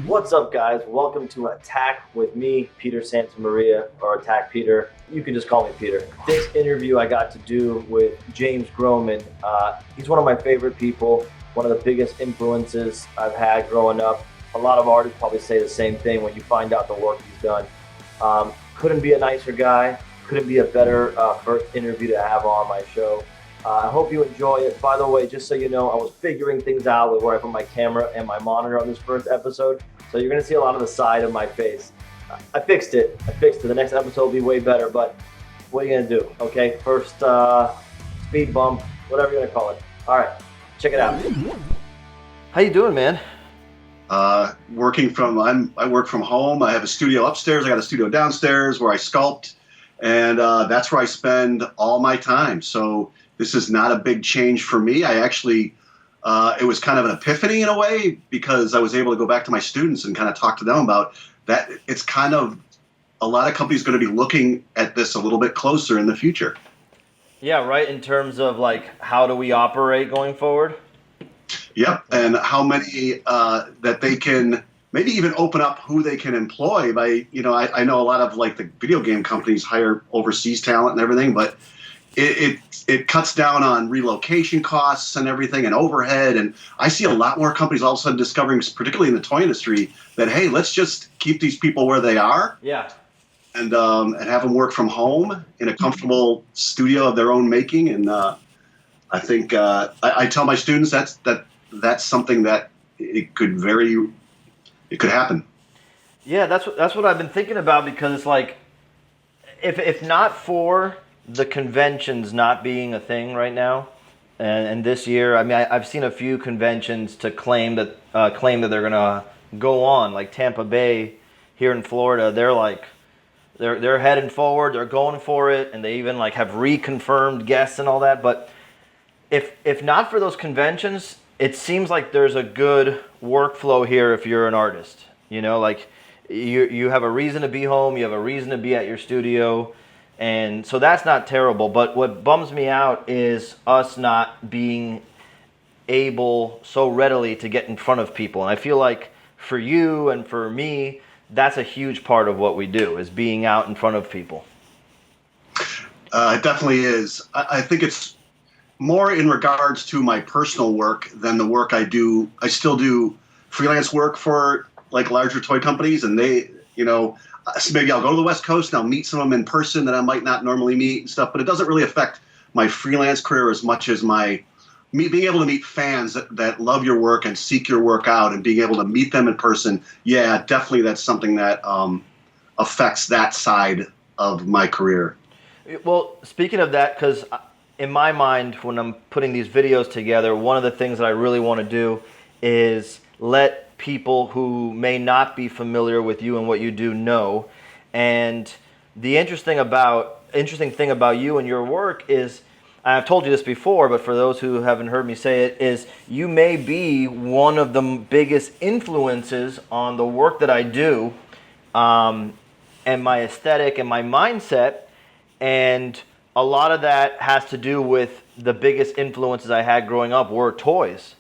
What's up, guys? Welcome to Attack with me, Peter Santamaria, or Attack Peter. You can just call me Peter. This interview I got to do with James Groman. He's one of my favorite people, one of the biggest influences I've had growing up. A lot of artists probably say the same thing when you find out the work he's done. Couldn't be a nicer guy. Couldn't be a better first interview to have on my show. I hope you enjoy it. By the way, just so you know, I was figuring things out with where I put my camera and my monitor on this first episode. So you're going to see a lot of the side of my face. I fixed it. The next episode will be way better, but what are you going to do? Okay, first speed bump, whatever you're going to call it. All right, check it out. How you doing, man? I work from home. I have a studio upstairs. I got a studio downstairs where I sculpt, and that's where I spend all my time. So this is not a big change for me. I actually, it was kind of an epiphany in a way, because I was able to go back to my students and kind of talk to them about that. It's kind of, a lot of companies going to be looking at this a little bit closer in the future. Yeah, right, in terms of like, how do we operate going forward? Yep, and how many that they can maybe even open up who they can employ by, I know a lot of like the video game companies hire overseas talent and everything, but it cuts down on relocation costs and everything and overhead. And I see a lot more companies all of a sudden discovering, particularly in the toy industry, that, hey, let's just keep these people where they are. Yeah. And have them work from home in a comfortable studio of their own making. And I think I tell my students that's something that it could happen. Yeah, that's what I've been thinking about, because it's like, if not for the conventions not being a thing right now, and this year, I mean, I've seen a few conventions to claim that they're gonna go on, like Tampa Bay here in Florida. They're heading forward, they're going for it, and they even like have reconfirmed guests and all that. But if not for those conventions, it seems like there's a good workflow here if you're an artist. Like you have a reason to be home, you have a reason to be at your studio. And so that's not terrible, but what bums me out is us not being able so readily to get in front of people. And I feel like for you and for me, that's a huge part of what we do, is being out in front of people. It definitely is. I think it's more in regards to my personal work than the work I do. I still do freelance work for like larger toy companies, and they, so maybe I'll go to the West Coast and I'll meet some of them in person that I might not normally meet and stuff, but it doesn't really affect my freelance career as much as me being able to meet fans that love your work and seek your work out, and being able to meet them in person. Yeah, definitely that's something that affects that side of my career. Well, speaking of that, because in my mind, when I'm putting these videos together, one of the things that I really want to do is let people who may not be familiar with you and what you do know. And the interesting thing about you and your work is, I've told you this before, but for those who haven't heard me say it, is you may be one of the biggest influences on the work that I do, and my aesthetic and my mindset. And a lot of that has to do with the biggest influences I had growing up were toys.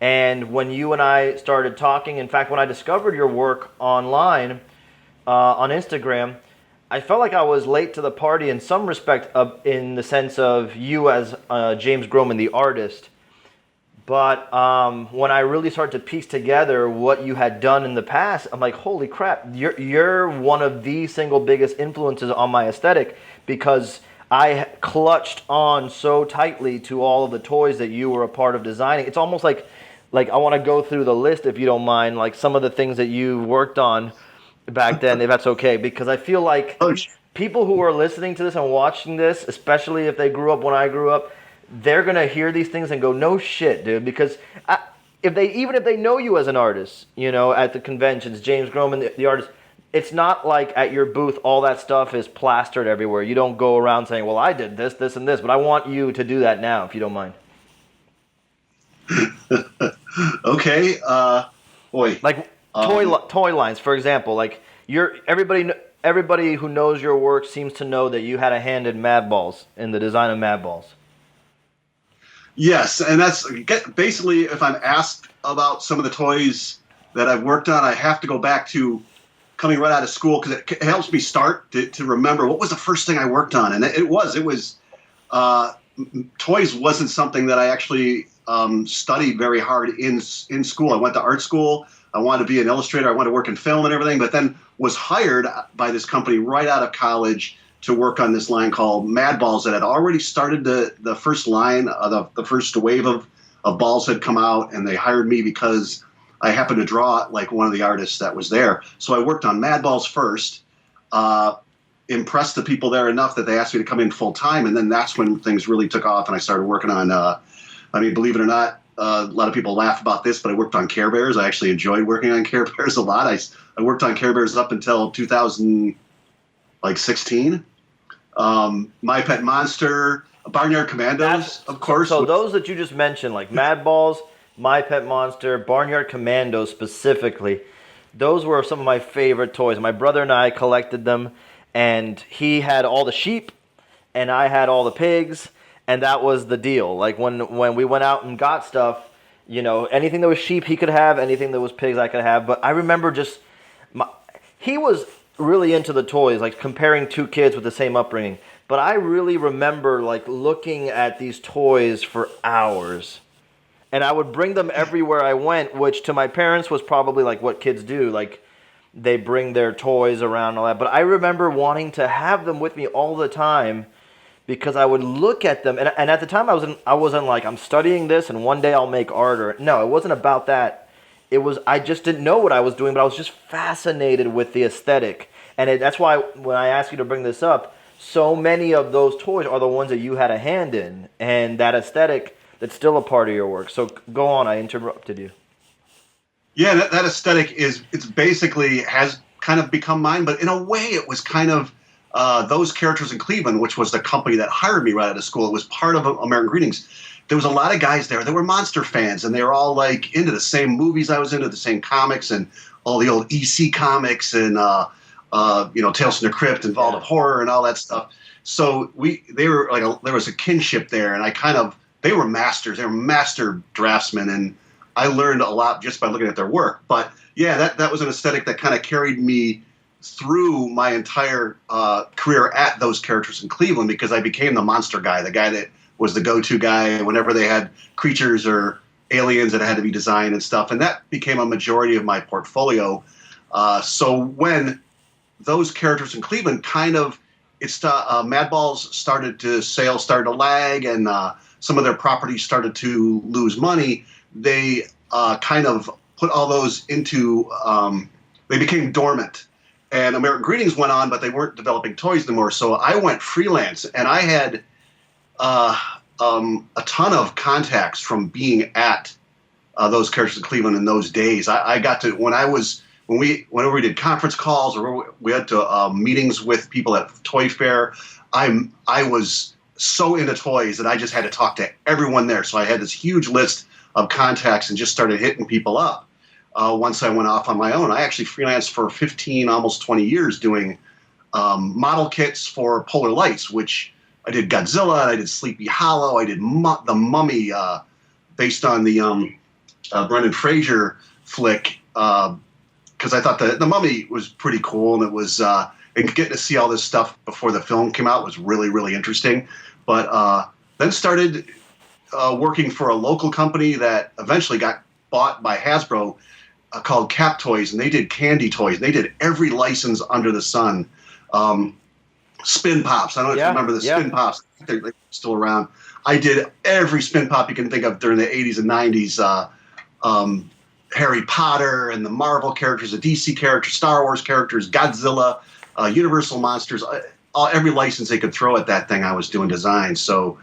And when you and I started talking, in fact, when I discovered your work online on Instagram, I felt like I was late to the party in some respect, in the sense of you as James Groman, the artist. But when I really started to piece together what you had done in the past, I'm like, holy crap, you're one of the single biggest influences on my aesthetic, because I clutched on so tightly to all of the toys that you were a part of designing. It's almost like I want to go through the list, if you don't mind, like some of the things that you worked on back then, if that's okay, because I feel like people who are listening to this and watching this, especially if they grew up when I grew up, they're going to hear these things and go, no shit, dude, because if they know you as an artist, at the conventions, James Groman, the artist, it's not like at your booth all that stuff is plastered everywhere. You don't go around saying, well, I did this, this, and this, but I want you to do that now, if you don't mind. Okay. Boy. Like toy lines, for example, like everybody everybody who knows your work seems to know that you had a hand in Mad Balls, in the design of Mad Balls. Yes, and that's basically, if I'm asked about some of the toys that I've worked on, I have to go back to coming right out of school, because it helps me start to remember what was the first thing I worked on. And it was toys wasn't something that I actually studied very hard in school. I went to art school. I wanted to be an illustrator. I wanted to work in film and everything, but then was hired by this company right out of college to work on this line called Mad Balls that had already started the first line, the first wave of balls had come out, and they hired me because I happened to draw like one of the artists that was there. So I worked on Mad Balls first, impressed the people there enough that they asked me to come in full time, and then that's when things really took off, and I started working on, believe it or not, a lot of people laugh about this, but I worked on Care Bears. I actually enjoyed working on Care Bears a lot. I worked on Care Bears up until 2016. My Pet Monster, Barnyard Commandos, of course. So those that you just mentioned, like Mad Balls, My Pet Monster, Barnyard Commandos specifically, those were some of my favorite toys. My brother and I collected them, and he had all the sheep, and I had all the pigs, and that was the deal. Like when we went out and got stuff, anything that was sheep he could have, anything that was pigs I could have. But I remember he was really into the toys, like comparing two kids with the same upbringing. But I really remember like looking at these toys for hours. And I would bring them everywhere I went, which to my parents was probably like what kids do. Like they bring their toys around and all that. But I remember wanting to have them with me all the time because I would look at them. And at the time I wasn't like, I'm studying this and one day I'll make art. No, it wasn't about that. I just didn't know what I was doing, but I was just fascinated with the aesthetic. And that's why when I asked you to bring this up, so many of those toys are the ones that you had a hand in. And that aesthetic, that's still a part of your work. So go on, I interrupted you. Yeah, that aesthetic it's basically has kind of become mine, but in a way it was kind of those characters in Cleveland, which was the company that hired me right out of school. It was part of American Greetings. There was a lot of guys there that were monster fans, and they were all like into the same movies I was into, the same comics, and all the old EC comics, and Tales from the Crypt and Vault of Horror and all that stuff. So there was a kinship there, and they were masters. They were master draftsmen, and I learned a lot just by looking at their work. But yeah, that was an aesthetic that kind of carried me through my entire career at those characters in Cleveland, because I became the monster guy, the guy that was the go-to guy whenever they had creatures or aliens that had to be designed and stuff. And that became a majority of my portfolio. So when those characters in Cleveland Mad Balls started to lag, and some of their properties started to lose money, they kind of put all those into, they became dormant. And American Greetings went on, but they weren't developing toys anymore. So I went freelance, and I had a ton of contacts from being at those characters in Cleveland in those days. I got to, whenever we did conference calls or we had to meetings with people at Toy Fair, I was so into toys that I just had to talk to everyone there. So I had this huge list of contacts and just started hitting people up. Once I went off on my own, I actually freelanced for 15, almost 20 years doing model kits for Polar Lights, which I did Godzilla, I did Sleepy Hollow, I did the Mummy, based on the Brendan Fraser flick, because I thought the Mummy was pretty cool, and it was and getting to see all this stuff before the film came out was really, really interesting. But then started working for a local company that eventually got bought by Hasbro, called Cap Toys, and they did candy toys. They did every license under the sun. Spin Pops. I don't know if you remember the Spin Pops. They're still around. I did every Spin Pop you can think of during the 80s and 90s. Harry Potter and the Marvel characters, the DC characters, Star Wars characters, Godzilla, Universal Monsters. Every license they could throw at that thing, I was doing design. So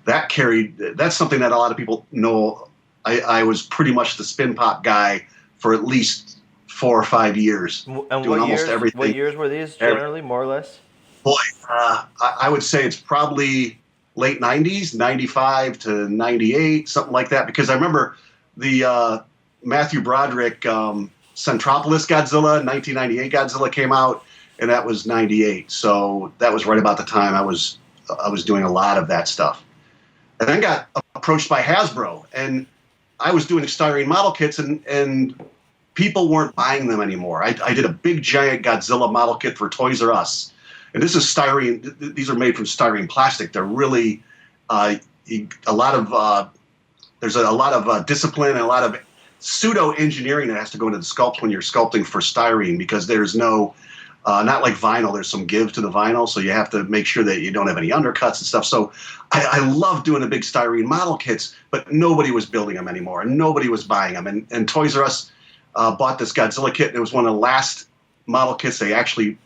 that's something that a lot of people know. I was pretty much the Spin Pop guy for at least 4 or 5 years. And doing almost everything. What years were these generally, more or less? Boy, I would say it's probably late 90s, 95 to 98, something like that. Because I remember the Matthew Broderick Centropolis Godzilla, 1998 Godzilla came out. and that was '98. So that was right about the time I was doing a lot of that stuff, and then got approached by Hasbro, and I was doing styrene model kits, and people weren't buying them anymore. I did a big giant Godzilla model kit for Toys R Us, and this is styrene. These are made from styrene plastic. They're really there's a lot of discipline and a lot of pseudo engineering that has to go into the sculpt when you're sculpting for styrene, because there's no not like vinyl. There's some give to the vinyl, so you have to make sure that you don't have any undercuts and stuff. So I love doing the big styrene model kits, but nobody was building them anymore, and nobody was buying them. And Toys R Us bought this Godzilla kit. It was one of the last model kits they actually,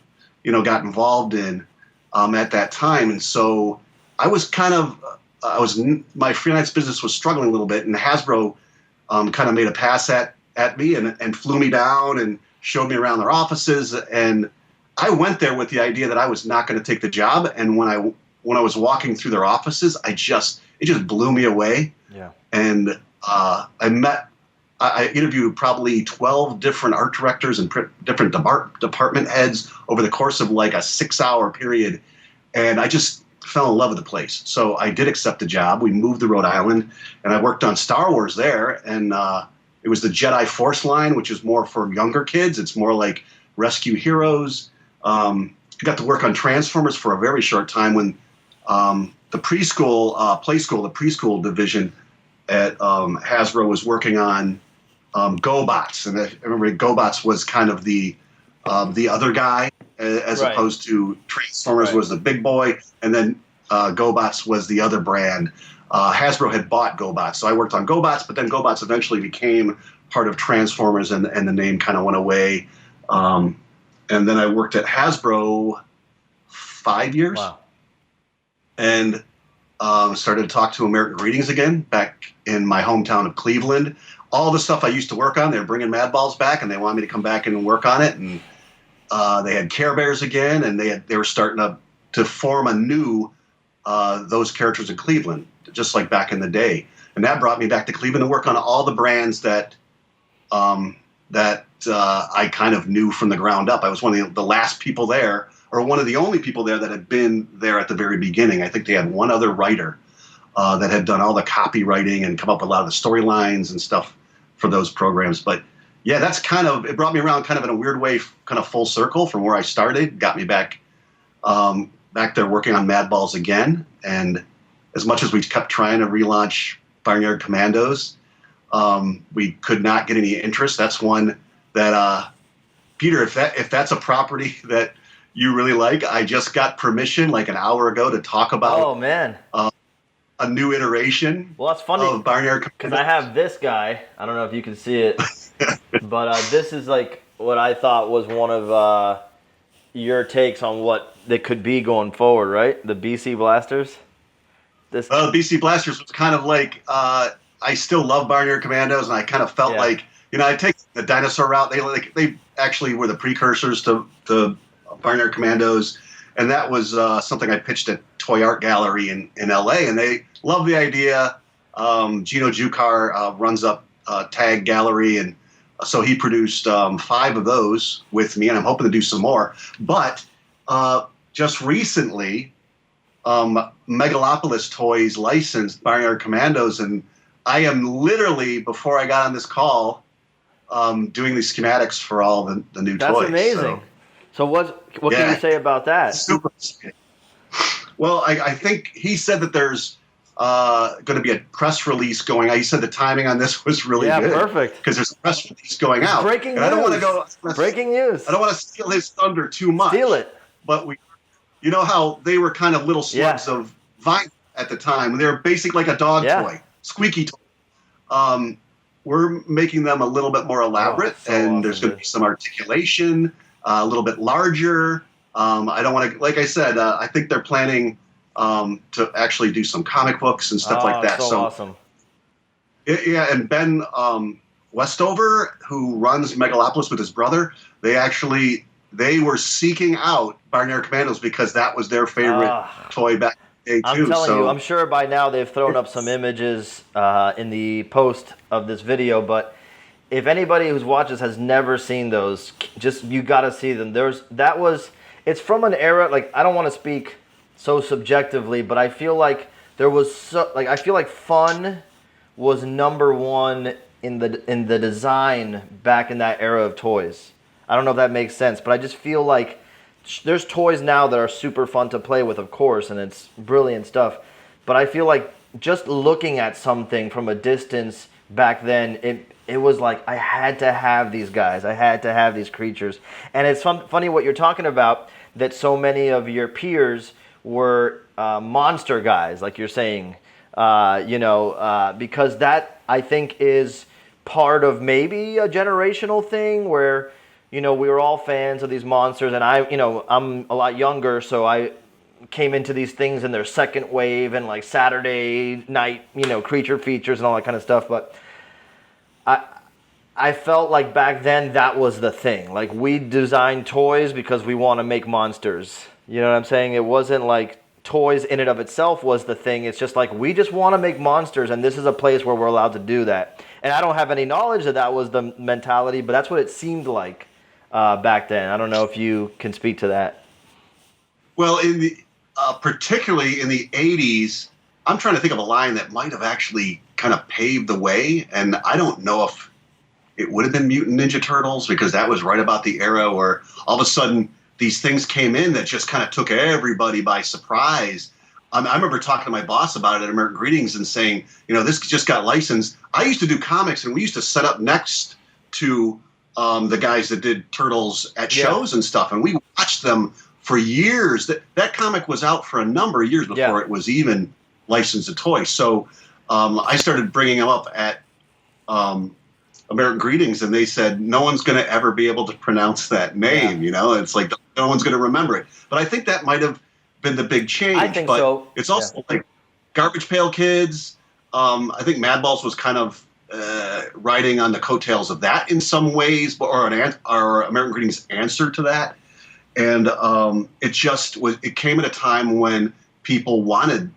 got involved in at that time. And so I was my freelance business was struggling a little bit, and Hasbro kind of made a pass at me and flew me down and showed me around their offices. And I went there with the idea that I was not going to take the job. And when I was walking through their offices, it just blew me away. Yeah. And I interviewed probably 12 different art directors and different department heads over the course of like a 6-hour period. And I just fell in love with the place. So I did accept the job. We moved to Rhode Island, and I worked on Star Wars there. And it was the Jedi Force line, which is more for younger kids. It's more like Rescue Heroes. I got to work on Transformers for a very short time when the preschool the preschool division at Hasbro was working on GoBots, and I remember GoBots was kind of the other guy, as Right. opposed to Transformers Right. was the big boy, and then GoBots was the other brand. Hasbro had bought GoBots, so I worked on GoBots, but then GoBots eventually became part of Transformers, and the name kind of went away. And then I worked at Hasbro 5 years. Wow. And started to talk to American Greetings again back in my hometown of Cleveland. All the stuff I used to work on, they were bringing Mad Balls back, and they wanted me to come back and work on it. And they had Care Bears again, and they were starting to form anew those characters in Cleveland, just like back in the day. And that brought me back to Cleveland to work on all the brands that I kind of knew from the ground up. I was one of the last people there, or one of the only people there that had been there at the very beginning. I think they had one other writer that had done all the copywriting and come up with a lot of the storylines and stuff for those programs. But yeah, it brought me around kind of in a weird way, kind of full circle from where I started, got me back there working on Mad Balls again. And as much as we kept trying to relaunch Barnyard Commandos, we could not get any interest. That's one that, Peter, if that's a property that you really like, I just got permission like an hour ago to talk about. Oh man. A new iteration. Well, that's funny of Barnyard because I have this guy. I don't know if you can see it, but this is like what I thought was one of your takes on what they could be going forward, right? The BC Blasters. BC Blasters was kind of like I still love Barnyard Commandos, and I kind of felt like I take the dinosaur route. They actually were the precursors to Barnyard Commandos, and that was something I pitched at Toy Art Gallery in LA, and they love the idea. Gino Jukar runs up Tag Gallery, and so he produced 5 of those with me, and I'm hoping to do some more. But just recently, Megalopolis Toys licensed Barnyard Commandos, and I am literally, before I got on this call, doing the schematics for all the new toys. That's amazing. So what can you say about that? Super. Well, I think he said that there's going to be a press release going out. He said the timing on this was really good. Yeah, perfect. Because there's a press release going out. Breaking news. I don't want to go. Breaking news. I don't want to steal his thunder too much. Steal it. But you know how they were kind of little slugs of vinyl at the time. They were basic like a dog toy, squeaky toy. We're making them a little bit more elaborate, and there's going to be some articulation, a little bit larger. I don't want to, like I said, I think they're planning to actually do some comic books and stuff like that. So awesome. And Ben Westover, who runs Megalopolis with his brother, they were seeking out Barnyard Commandos because that was their favorite toy back in the day too. I'm telling you, I'm sure by now they've thrown up some images in the post of this video, but if anybody who's watched this has never seen those, you got to see them. it's from an era, like, I don't want to speak so subjectively, but I feel like there was I feel like fun was number one in the design back in that era of toys. I don't know if that makes sense, but I just feel like there's toys now that are super fun to play with, of course, and it's brilliant stuff. But I feel like just looking at something from a distance back then, it was like I had to have these guys. I had to have these creatures. And it's funny what you're talking about, that so many of your peers were monster guys, like you're saying, because that, I think, is part of maybe a generational thing where, we were all fans of these monsters, and I'm a lot younger, so I came into these things in their second wave and like Saturday night, creature features and all that kind of stuff. But I felt like back then that was the thing. Like, we designed toys because we want to make monsters. You know what I'm saying? It wasn't like toys in and of itself was the thing. It's just like, we just want to make monsters, and this is a place where we're allowed to do that. And I don't have any knowledge that was the mentality, but that's what it seemed like back then. I don't know if you can speak to that. Well, particularly in the 80s, I'm trying to think of a line that might have actually kind of paved the way, and I don't know if it would have been Mutant Ninja Turtles, because that was right about the era where all of a sudden these things came in that just kind of took everybody by surprise. I remember talking to my boss about it at American Greetings and saying, this just got licensed. I used to do comics, and we used to set up next to the guys that did Turtles at shows and stuff, and we watched them for years. That comic was out for a number of years before it was even licensed a toy. So I started bringing them up at American Greetings, and they said, no one's going to ever be able to pronounce that name. It's like no one's going to remember it. But I think that might have been the big change. I think but so. It's also like Garbage Pail Kids. I think Madballs was kind of riding on the coattails of that in some ways, or American Greetings' answer to that. And it came at a time when people wanted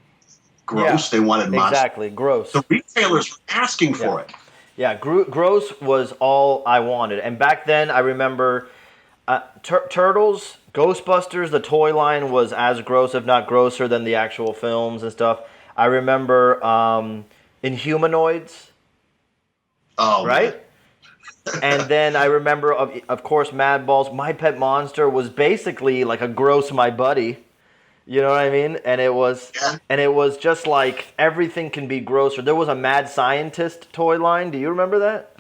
gross. They wanted monsters. Exactly, gross. The retailers were asking for it. Yeah, gross was all I wanted. And back then, I remember Turtles, Ghostbusters, the toy line was as gross, if not grosser, than the actual films and stuff. I remember Inhumanoids. Oh, right? And then I remember, of course, Madballs. My Pet Monster was basically like a gross My Buddy. You know what I mean? And it was just like everything can be grosser. There was a Mad Scientist toy line. Do you remember that?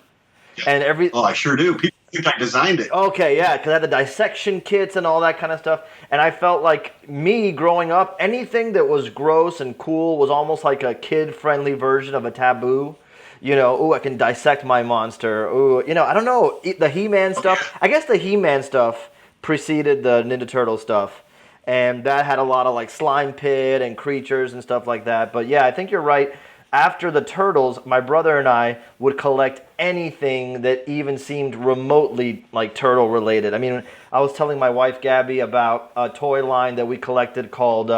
Yeah. And I sure do. People think I designed it. Okay, yeah, because I had the dissection kits and all that kind of stuff. And I felt like me growing up, anything that was gross and cool was almost like a kid-friendly version of a taboo. I can dissect my monster. I don't know. The He-Man stuff. I guess the He-Man stuff preceded the Ninja Turtle stuff. And that had a lot of like slime pit and creatures and stuff like that. But yeah, I think you're right. After the Turtles, my brother and I would collect anything that even seemed remotely like turtle related. I mean, I was telling my wife Gabby about a toy line that we collected called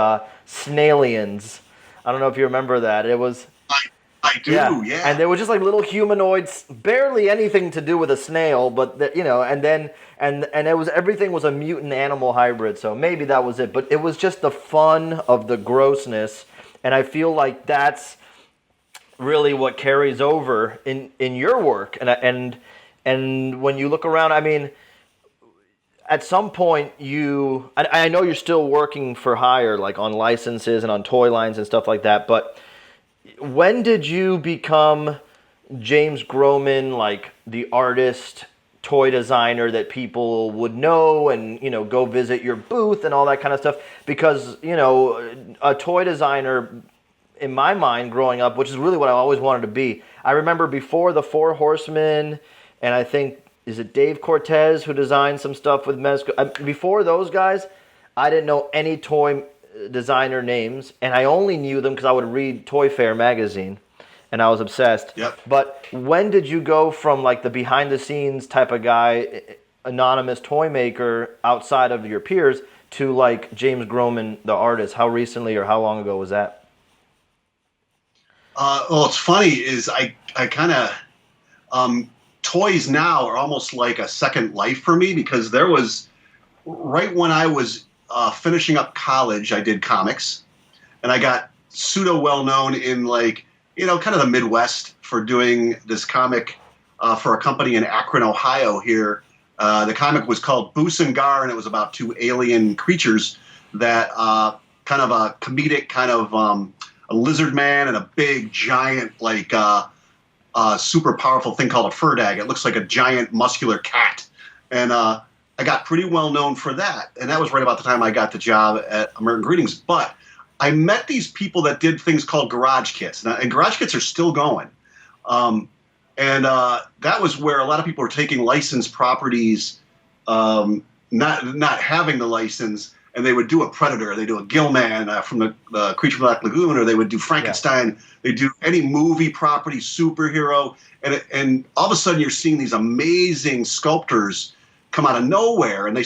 Snailians. I don't know if you remember that. It was... I do, yeah. And they were just like little humanoids, barely anything to do with a snail, but and it was, everything was a mutant animal hybrid, so maybe that was it. But it was just the fun of the grossness, and I feel like that's really what carries over in your work. And when you look around, I mean, at some point I know you're still working for hire, like on licenses and on toy lines and stuff like that, but when did you become James Groman, like the artist, toy designer that people would know and, go visit your booth and all that kind of stuff? Because, a toy designer, in my mind growing up, which is really what I always wanted to be. I remember before the Four Horsemen, and I think, is it Dave Cortez who designed some stuff with Mezco? Before those guys, I didn't know any toy designer names, and I only knew them because I would read Toy Fair magazine, and I was obsessed. Yep. But when did you go from like the behind the scenes type of guy, anonymous toy maker outside of your peers, to like James Groman, the artist? How recently or how long ago was that? Well, it's funny is I kind of toys now are almost like a second life for me, because there was right when I was finishing up college, I did comics, and I got pseudo well known in like kind of the Midwest for doing this comic for a company in Akron, Ohio. Here, the comic was called Boos and Gar, and it was about two alien creatures that kind of a comedic kind of a lizard man and a big giant like super powerful thing called a furdag. It looks like a giant muscular cat, and I got pretty well known for that, and that was right about the time I got the job at American Greetings. But I met these people that did things called garage kits, and garage kits are still going. And that was where a lot of people were taking licensed properties, not having the license, and they would do a Predator, they do a Gillman from the Creature from the Black Lagoon, or they would do Frankenstein. Yeah. They do any movie property, superhero, and all of a sudden you're seeing these amazing sculptors come out of nowhere, and they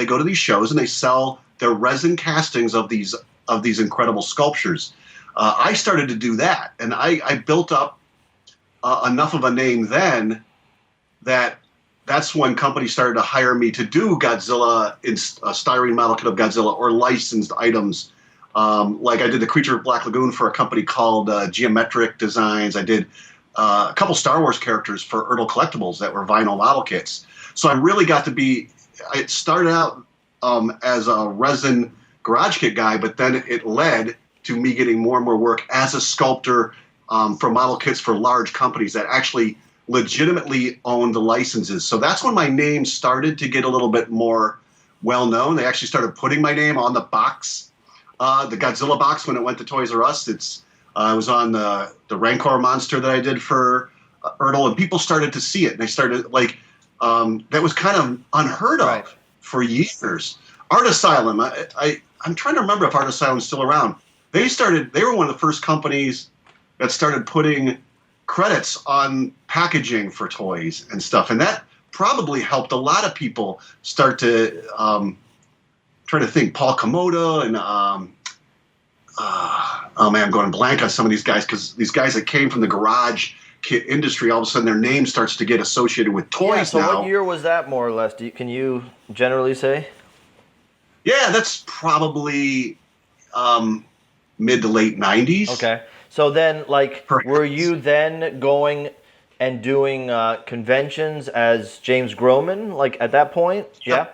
go to these shows and they sell their resin castings of these incredible sculptures. I started to do that, and I built up enough of a name then that's when companies started to hire me to do Godzilla in a styrene model kit of Godzilla or licensed items. Like I did the Creature of Black Lagoon for a company called Geometric Designs. I did a couple Star Wars characters for Ertl Collectibles that were vinyl model kits. So I really got to be, it started out as a resin garage kit guy, but then it led to me getting more and more work as a sculptor for model kits for large companies that actually legitimately own the licenses. So that's when my name started to get a little bit more well known. They actually started putting my name on the box, the Godzilla box when it went to Toys R Us. It was on the Rancor monster that I did for Ertl, and people started to see it. And they started like, that was kind of unheard of for years. Art Asylum, I'm trying to remember if Art Asylum's still around. They were one of the first companies that started putting credits on packaging for toys and stuff, and that probably helped a lot of people start to try to think. Paul Komoda and oh man, I'm going blank on some of these guys, because these guys that came from the garage kit industry, all of a sudden their name starts to get associated with toys so now. What year was that, more or less? Can you generally say? Yeah, that's probably mid to late 90s. Okay. So then, like, Perhaps. Were you then going and doing conventions as James Groman, like, at that point? Yeah?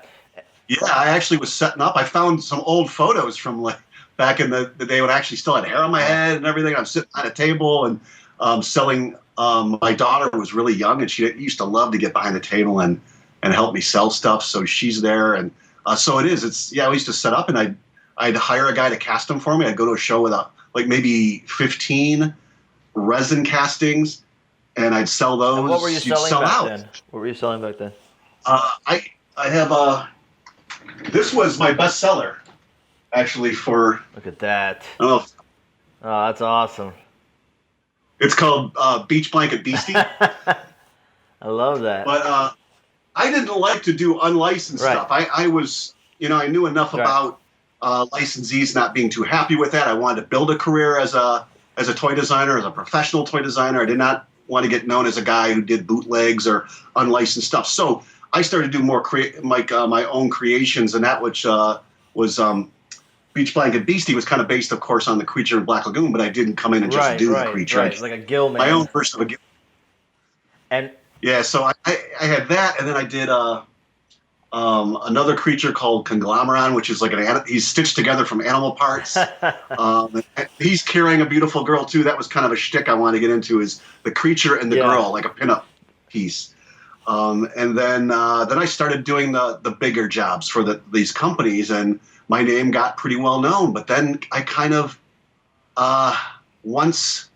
Yeah, I actually was setting up. I found some old photos from, like, back in the day when I actually still had hair on my head and everything. I'm sitting at a table and selling. My daughter was really young, and she used to love to get behind the table and help me sell stuff. So she's there, and so it is. I used to set up, and I'd hire a guy to cast them for me. I'd go to a show with like maybe 15 resin castings, and I'd sell those. And what were you selling back then? What were you selling back then? I have this was my bestseller, actually. For look at that. Oh, that's awesome. It's called Beach Blanket Beastie. I love that. But I didn't like to do unlicensed stuff. I was, I knew enough about licensees not being too happy with that. I wanted to build a career as a toy designer, as a professional toy designer. I did not want to get known as a guy who did bootlegs or unlicensed stuff. So I started to do more my own creations, and that which was Beach Blanket Beastie was kind of based, of course, on the Creature in Black Lagoon, but I didn't come in and just do the creature. Right, like a Gillman. My own version of a Gillman. And yeah, so I had that, and then I did another creature called Conglomeron, which is like he's stitched together from animal parts. He's carrying a beautiful girl too. That was kind of a shtick I wanted to get into, is the creature and the girl, like a pinup piece. And then I started doing the bigger jobs for these companies, and my name got pretty well known. But then I kind of once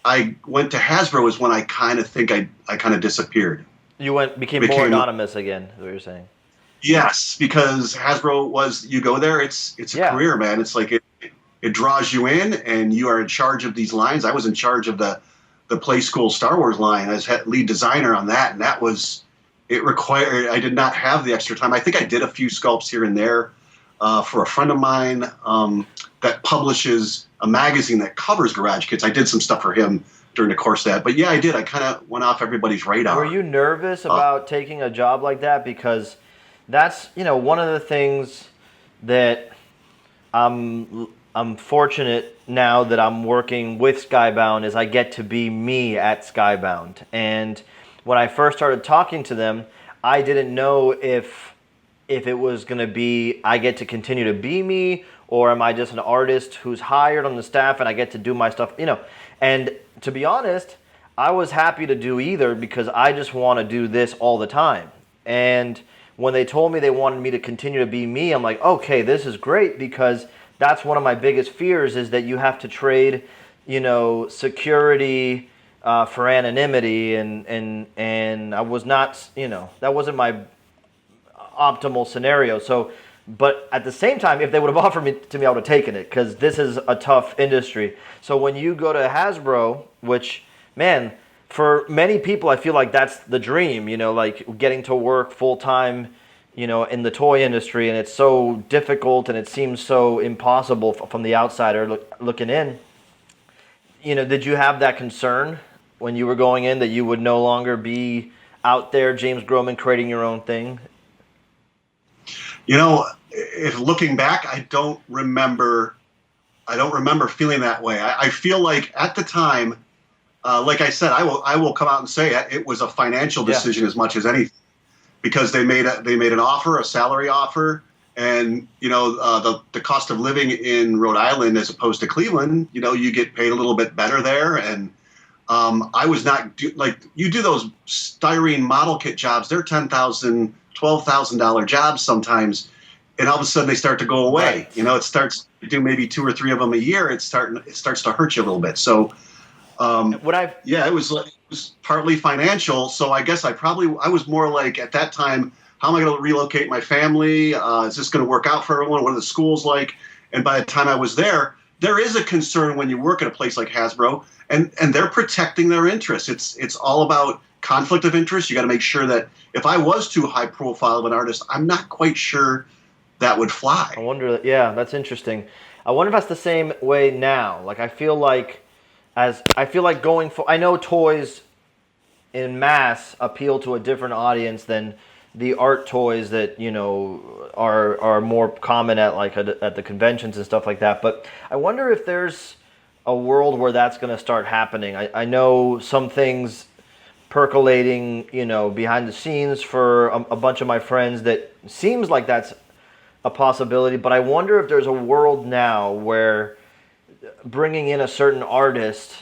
I went to Hasbro is when I kind of think I kind of disappeared. You became more anonymous again, is what you're saying. Yes, because Hasbro was, you go there, it's a career, man. It's like it draws you in, and you are in charge of these lines. I was in charge of the Play School Star Wars line as lead designer on that, and that was, it required, I did not have the extra time. I think I did a few sculpts here and there for a friend of mine that publishes a magazine that covers garage kits. I did some stuff for him during the course of that. But yeah, I kind of went off everybody's radar. Were you nervous about taking a job like that? Because that's, one of the things that I'm fortunate now that I'm working with Skybound is I get to be me at Skybound. And when I first started talking to them, I didn't know if it was going to be I get to continue to be me, or am I just an artist who's hired on the staff and I get to do my stuff, And to be honest, I was happy to do either because I just want to do this all the time. And when they told me they wanted me to continue to be me, I'm like, okay, this is great, because that's one of my biggest fears is that you have to trade, security for anonymity, and I was not, that wasn't my optimal scenario. So, but at the same time, if they would have offered me to me, I would have taken it, because this is a tough industry. So when you go to Hasbro, which, man, for many people, I feel like that's the dream, like getting to work full time, in the toy industry, and it's so difficult and it seems so impossible from the outsider looking in. Did you have that concern when you were going in that you would no longer be out there, James Groman, creating your own thing? If looking back, I don't remember feeling that way. I feel like at the time, like I said, I will come out and say it was a financial decision as much as anything, because they made an offer, a salary offer, and the cost of living in Rhode Island as opposed to Cleveland, you get paid a little bit better there, and I was not you do those styrene model kit jobs. They're $10,000, $12,000 jobs sometimes, and all of a sudden they start to go away. Right. It starts to do maybe 2 or 3 of them a year. It starts to hurt you a little bit. So, it was partly financial. So I guess I was more like, at that time, how am I going to relocate my family? Is this going to work out for everyone? What are the schools like? And by the time I was there is a concern when you work at a place like Hasbro, and they're protecting their interests. It's all about conflict of interest. You got to make sure that if I was too high profile of an artist, I'm not quite sure that would fly. I wonder. Yeah, that's interesting. I wonder if that's the same way now. Like I feel like going for. I know toys in mass appeal to a different audience than the art toys that are more common at the conventions and stuff like that. But I wonder if there's a world where that's going to start happening. I know some things percolating, behind the scenes for a bunch of my friends that seems like that's a possibility. But I wonder if there's a world now where bringing in a certain artist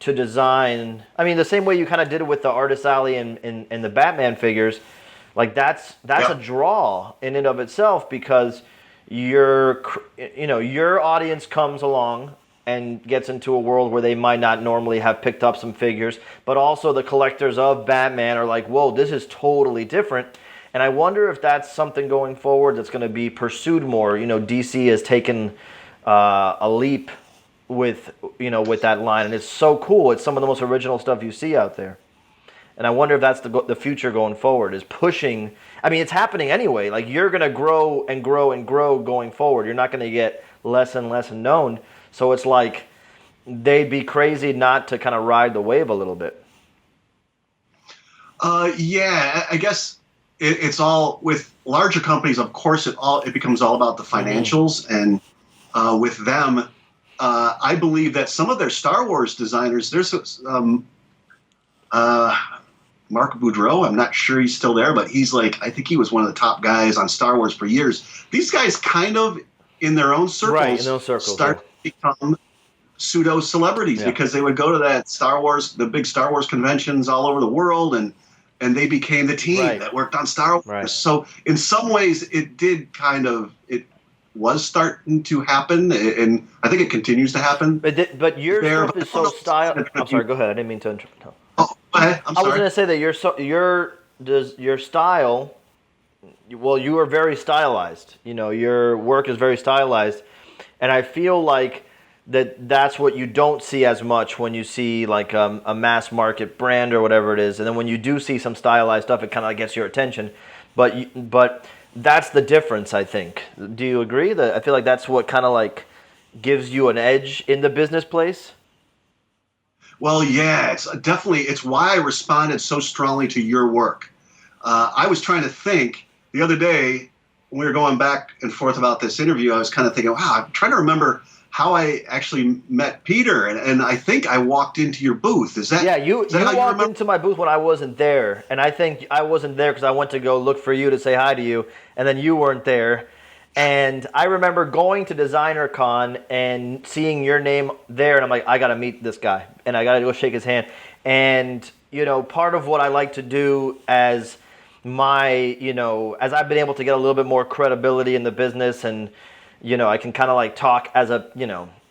to design, I mean, the same way you kind of did it with the Artist Alley and the Batman figures, like that's a draw in and of itself, because your audience comes along and gets into a world where they might not normally have picked up some figures, but also the collectors of Batman are like, whoa, this is totally different. And I wonder if that's something going forward that's going to be pursued more. DC has taken a leap with that line, and it's so cool. It's some of the most original stuff you see out there. And I wonder if that's the future going forward, is pushing. I mean, it's happening anyway. Like, you're going to grow and grow and grow going forward. You're not going to get less and less known. So it's like they'd be crazy not to kind of ride the wave a little bit. I guess it's all with larger companies. Of course, it becomes all about the financials, and with them, I believe that some of their Star Wars designers, there's Mark Boudreau, I'm not sure he's still there, but he's I think he was one of the top guys on Star Wars for years. These guys kind of, in their own circles, start to become pseudo celebrities, because they would go to the big Star Wars conventions all over the world, and they became the team that worked on Star Wars. Right. So in some ways, it was starting to happen, and I think it continues to happen. But your stuff is so styled. I'm sorry. Go ahead. I didn't mean to interrupt. No. Oh, go ahead. I'm sorry. I was going to say that your style. Well, you are very stylized. Your work is very stylized, and I feel like that's what you don't see as much when you see like a mass market brand or whatever it is, and then when you do see some stylized stuff, it kind of gets your attention. But that's the difference, I think. Do you agree? I feel like that's what kind of like gives you an edge in the business place. Well, yeah, it's why I responded so strongly to your work. I was trying to think, the other day when we were going back and forth about this interview, I was kind of thinking, wow, I'm trying to remember how I actually met Peter, and I think I walked into your booth. Is that? Yeah, you how walked into my booth when I wasn't there, and I think I wasn't there because I went to go look for you to say hi to you, and then you weren't there. And I remember going to Designer Con and seeing your name there, and I'm like, I got to meet this guy, and I got to go shake his hand. And, you know, part of what I like to do as as I've been able to get a little bit more credibility in the business, and, you know, I can kind of like talk as a,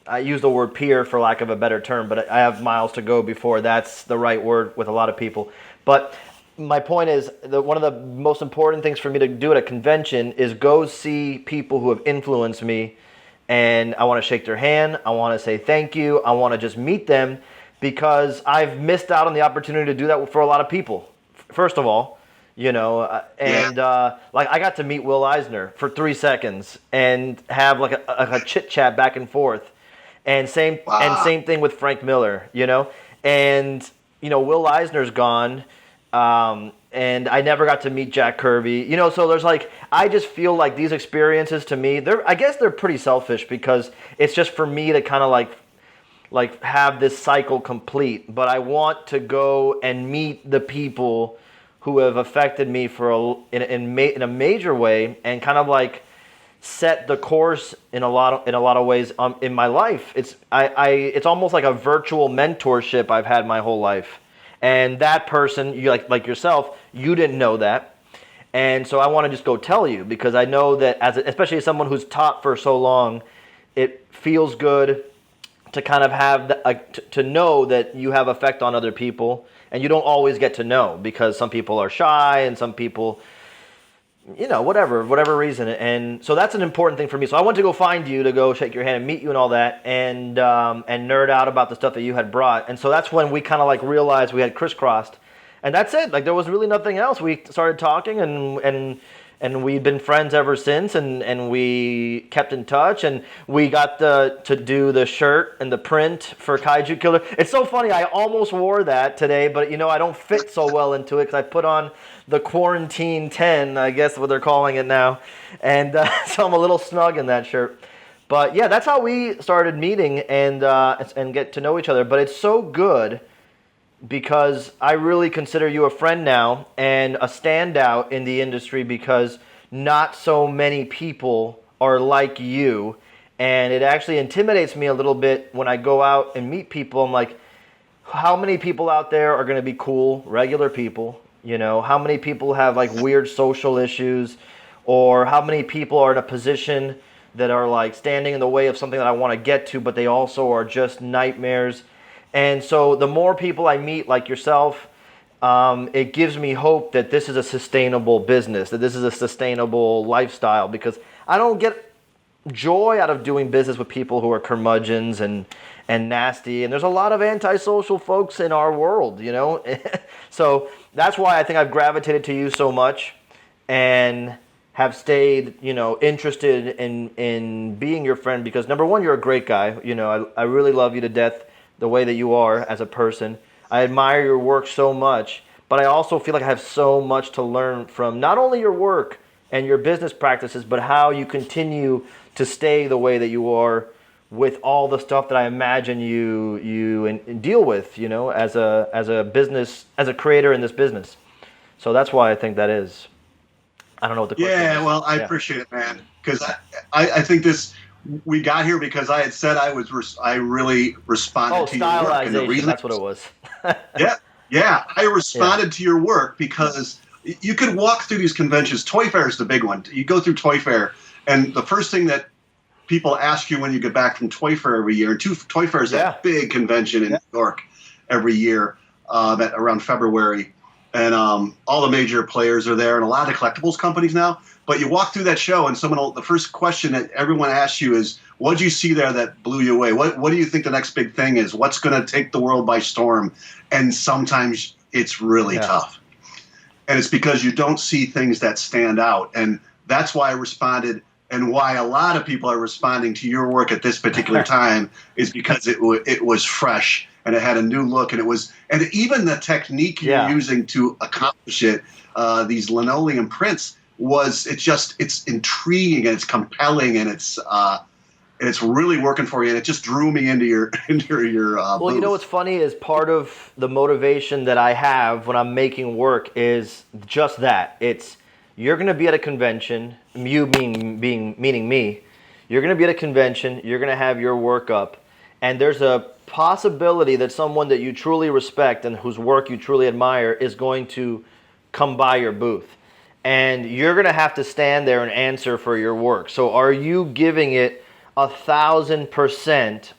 I use the word peer for lack of a better term, but I have miles to go before that's the right word with a lot of people. But my point is that one of the most important things for me to do at a convention is go see people who have influenced me, and I want to shake their hand. I want to say thank you. I want to just meet them because I've missed out on the opportunity to do that for a lot of people. First of all, like I got to meet Will Eisner for 3 seconds and have like a chit chat back and forth, and same thing with Frank Miller, and Will Eisner's gone. And I never got to meet Jack Kirby, so there's like, I just feel like these experiences to me, I guess they're pretty selfish because it's just for me to kind of like have this cycle complete, but I want to go and meet the people who have affected me in a major way and kind of like set the course in a lot of ways in my life. It's almost like a virtual mentorship I've had my whole life. And that person, you like yourself, you didn't know that. And so I want to just go tell you, because I know that especially as someone who's taught for so long, it feels good to kind of have to know that you have effect on other people, and you don't always get to know because some people are shy and some people, whatever reason. And so that's an important thing for me. So I went to go find you to go shake your hand and meet you and all that, and nerd out about the stuff that you had brought. And so that's when we kind of like realized we had crisscrossed, and that's it. Like there was really nothing else. We started talking and we've been friends ever since, and we kept in touch, and we got to do the shirt and the print for Kaiju Killer. It's so funny, I almost wore that today, but I don't fit so well into it because I put on the Quarantine 10, I guess what they're calling it now, and so I'm a little snug in that shirt. But yeah, that's how we started meeting and get to know each other. But it's so good because I really consider you a friend now and a standout in the industry, because not so many people are like you, and it actually intimidates me a little bit when I go out and meet people. I'm like, how many people out there are going to be cool, regular people? How many people have like weird social issues, or how many people are in a position that are like standing in the way of something that I want to get to, but they also are just nightmares. And so the more people I meet like yourself, it gives me hope that this is a sustainable business, that this is a sustainable lifestyle, because I don't get joy out of doing business with people who are curmudgeons and nasty. And there's a lot of antisocial folks in our world, So that's why I think I've gravitated to you so much and have stayed, interested in being your friend, because number one, you're a great guy. I really love you to death, the way that you are as a person. I admire your work so much, but I also feel like I have so much to learn from not only your work and your business practices, but how you continue to stay the way that you are with all the stuff that I imagine you deal with, as a business, as a creator in this business. So that's why I think that is. I don't know what the question is. Yeah, well, I appreciate it, man, because I think we got here because I had said I really responded to your work. And the reason, that's what it was. yeah, I responded to your work because you could walk through these conventions. Toy Fair is the big one. You go through Toy Fair, and the first thing that people ask you when you get back from Toy Fair every year, and Toy Fair is that big convention in New York every year around February, and all the major players are there, and a lot of collectibles companies now. But you walk through that show, and the first question that everyone asks you is, what did you see there that blew you away? What do you think the next big thing is? What's going to take the world by storm? And sometimes it's really tough. And it's because you don't see things that stand out. And that's why I responded, and why a lot of people are responding to your work at this particular time is because it was fresh, and it had a new look, and even the technique you're using to accomplish it, these linoleum prints, it's intriguing and it's compelling and it's really working for you, and it just drew me into your Well, booth. you know what's funny is part of the motivation that I have when I'm making work is just that. It's you're going to be at a convention, you meaning me. You're going to be at a convention, you're going to have your work up, and there's a possibility that someone that you truly respect and whose work you truly admire is going to come by your booth. And you're going to have to stand there and answer for your work. So are you giving it 1,000%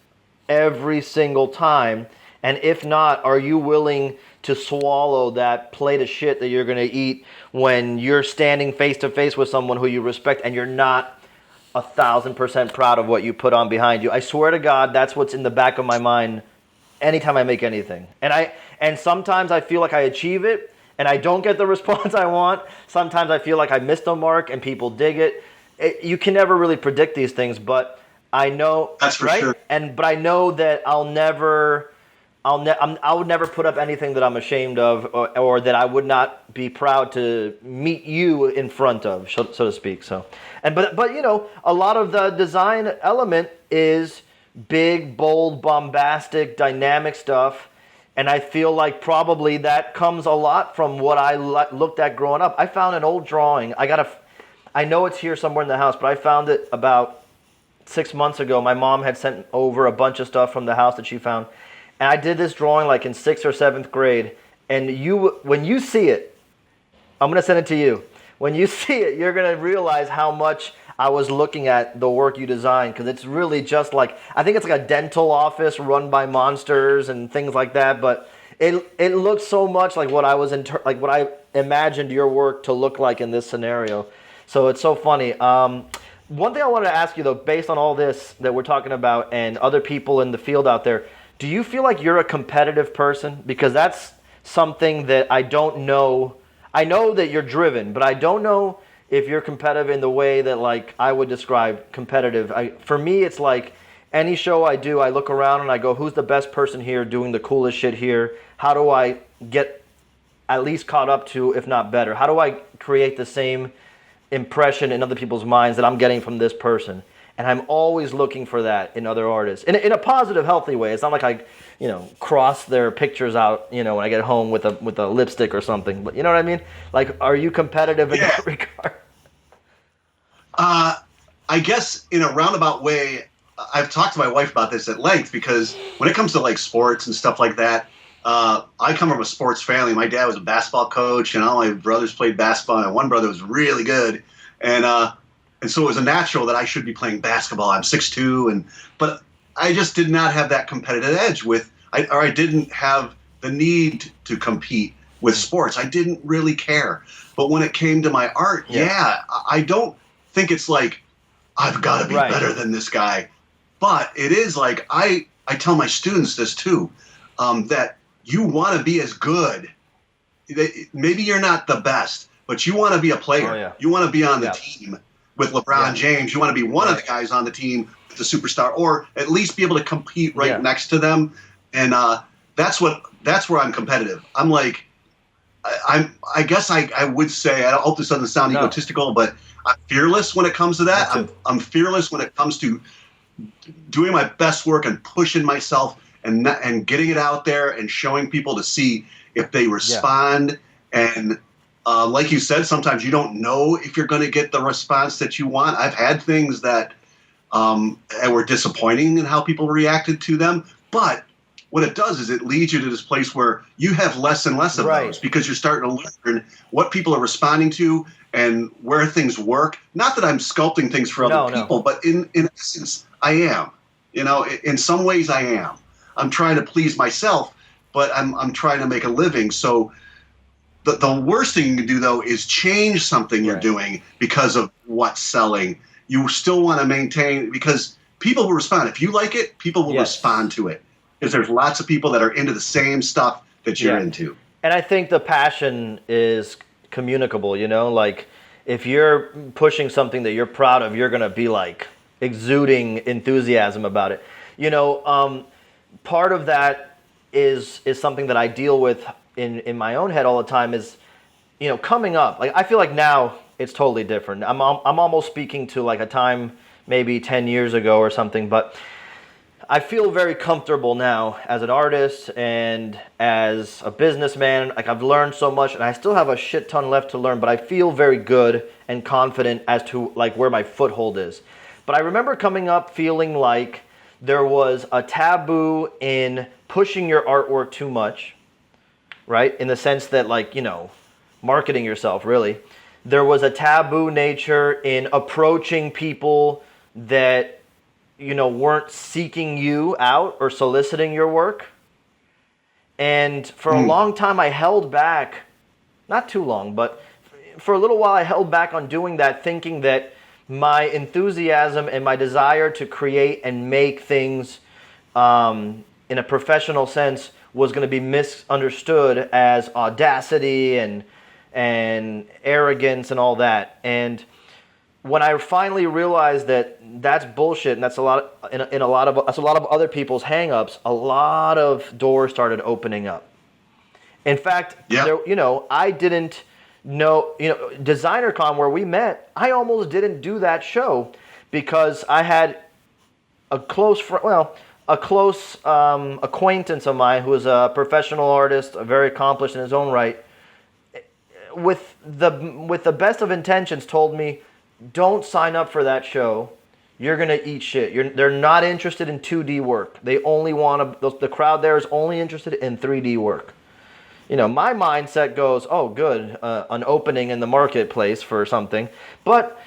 every single time? And if not, are you willing to swallow that plate of shit that you're going to eat when you're standing face to face with someone who you respect and you're not 1,000% proud of what you put on behind you? I swear to God, that's what's in the back of my mind anytime I make anything. And sometimes I feel like I achieve it and I don't get the response I want. Sometimes I feel like I missed the mark and people dig it. You can never really predict these things, but I know That's for sure. But I know that I would never put up anything that I'm ashamed of, or that I would not be proud to meet you in front of, so to speak. So, but you know, a lot of the design element is big, bold, bombastic, dynamic stuff, and I feel like probably that comes a lot from what I looked at growing up. I found an old drawing. I know it's here somewhere in the house, but I found it about 6 months ago. My mom had sent over a bunch of stuff from the house that she found. And I did this drawing like in 6th or 7th grade. And when you see it, I'm going to send it to you. When you see it, you're going to realize how much I was looking at the work you designed. Because it's really just like, I think it's like a dental office run by monsters and things like that. But it looks so much like what I imagined your work to look like in this scenario. So it's so funny. One thing I wanted to ask you, though, based on all this that we're talking about and other people in the field out there, do you feel like you're a competitive person? Because that's something that I don't know. I know that you're driven, but I don't know if you're competitive in the way that like I would describe competitive. For me, it's like any show I do, I look around and I go, who's the best person here doing the coolest shit here? How do I get at least caught up to, if not better? How do I create the same impression in other people's minds that I'm getting from this person? And I'm always looking for that in other artists, in a positive, healthy way. It's not like I, cross their pictures out, when I get home with a lipstick or something. But you know what I mean? Like, are you competitive in that regard? I guess in a roundabout way, I've talked to my wife about this at length, because when it comes to like sports and stuff like that, I come from a sports family. My dad was a basketball coach, and all my brothers played basketball, and one brother was really good. And so it was a natural that I should be playing basketball. I'm 6'2", but I just did not have that competitive edge I didn't have the need to compete with sports. I didn't really care. But when it came to my art, I don't think it's like, I've got to be better than this guy. But it is like, I tell my students this too, that you want to be as good. Maybe you're not the best, but you want to be a player. Oh, yeah. You want to be on the team with LeBron James. You want to be one of the guys on the team with the superstar, or at least be able to compete next to them. And that's where I'm competitive. I'm like, I guess I would say, I hope this doesn't sound egotistical, but I'm fearless when it comes to that. I'm fearless when it comes to doing my best work and pushing myself and getting it out there and showing people to see if they respond. And like you said, sometimes you don't know if you're going to get the response that you want. I've had things that were disappointing in how people reacted to them. But what it does is it leads you to this place where you have less and less of those, because you're starting to learn what people are responding to and where things work. Not that I'm sculpting things for other people, but in essence, I am. In some ways I am. I'm trying to please myself, but I'm trying to make a living. So the worst thing you can do, though, is change something you're doing because of what's selling. You still want to maintain, because people will respond. If you like it, people will respond to it. Because there's lots of people that are into the same stuff that you're into. And I think the passion is communicable, like if you're pushing something that you're proud of, you're going to be like exuding enthusiasm about it. Part of that is something that I deal with in my own head all the time is, coming up. Like, I feel like now it's totally different. I'm almost speaking to like a time maybe 10 years ago or something, but I feel very comfortable now as an artist and as a businessman. Like I've learned so much and I still have a shit ton left to learn, but I feel very good and confident as to like where my foothold is. But I remember coming up feeling like there was a taboo in pushing your artwork too much, right? In the sense that like, marketing yourself really. There was a taboo nature in approaching people that weren't seeking you out or soliciting your work. And for a long time I held back, not too long, but for a little while I held back on doing that, thinking that my enthusiasm and my desire to create and make things in a professional sense was going to be misunderstood as audacity and arrogance and all that. And when I finally realized that that's bullshit, and that's a lot of other people's hangups, a lot of doors started opening up. In fact, I didn't know, DesignerCon where we met, I almost didn't do that show because I had a close acquaintance of mine who is a professional artist, very accomplished in his own right, with the best of intentions told me, don't sign up for that show. You're going to eat shit. They're not interested in 2D work. They only want to, the crowd there is only interested in 3D work. My mindset goes, oh, good, an opening in the marketplace for something. But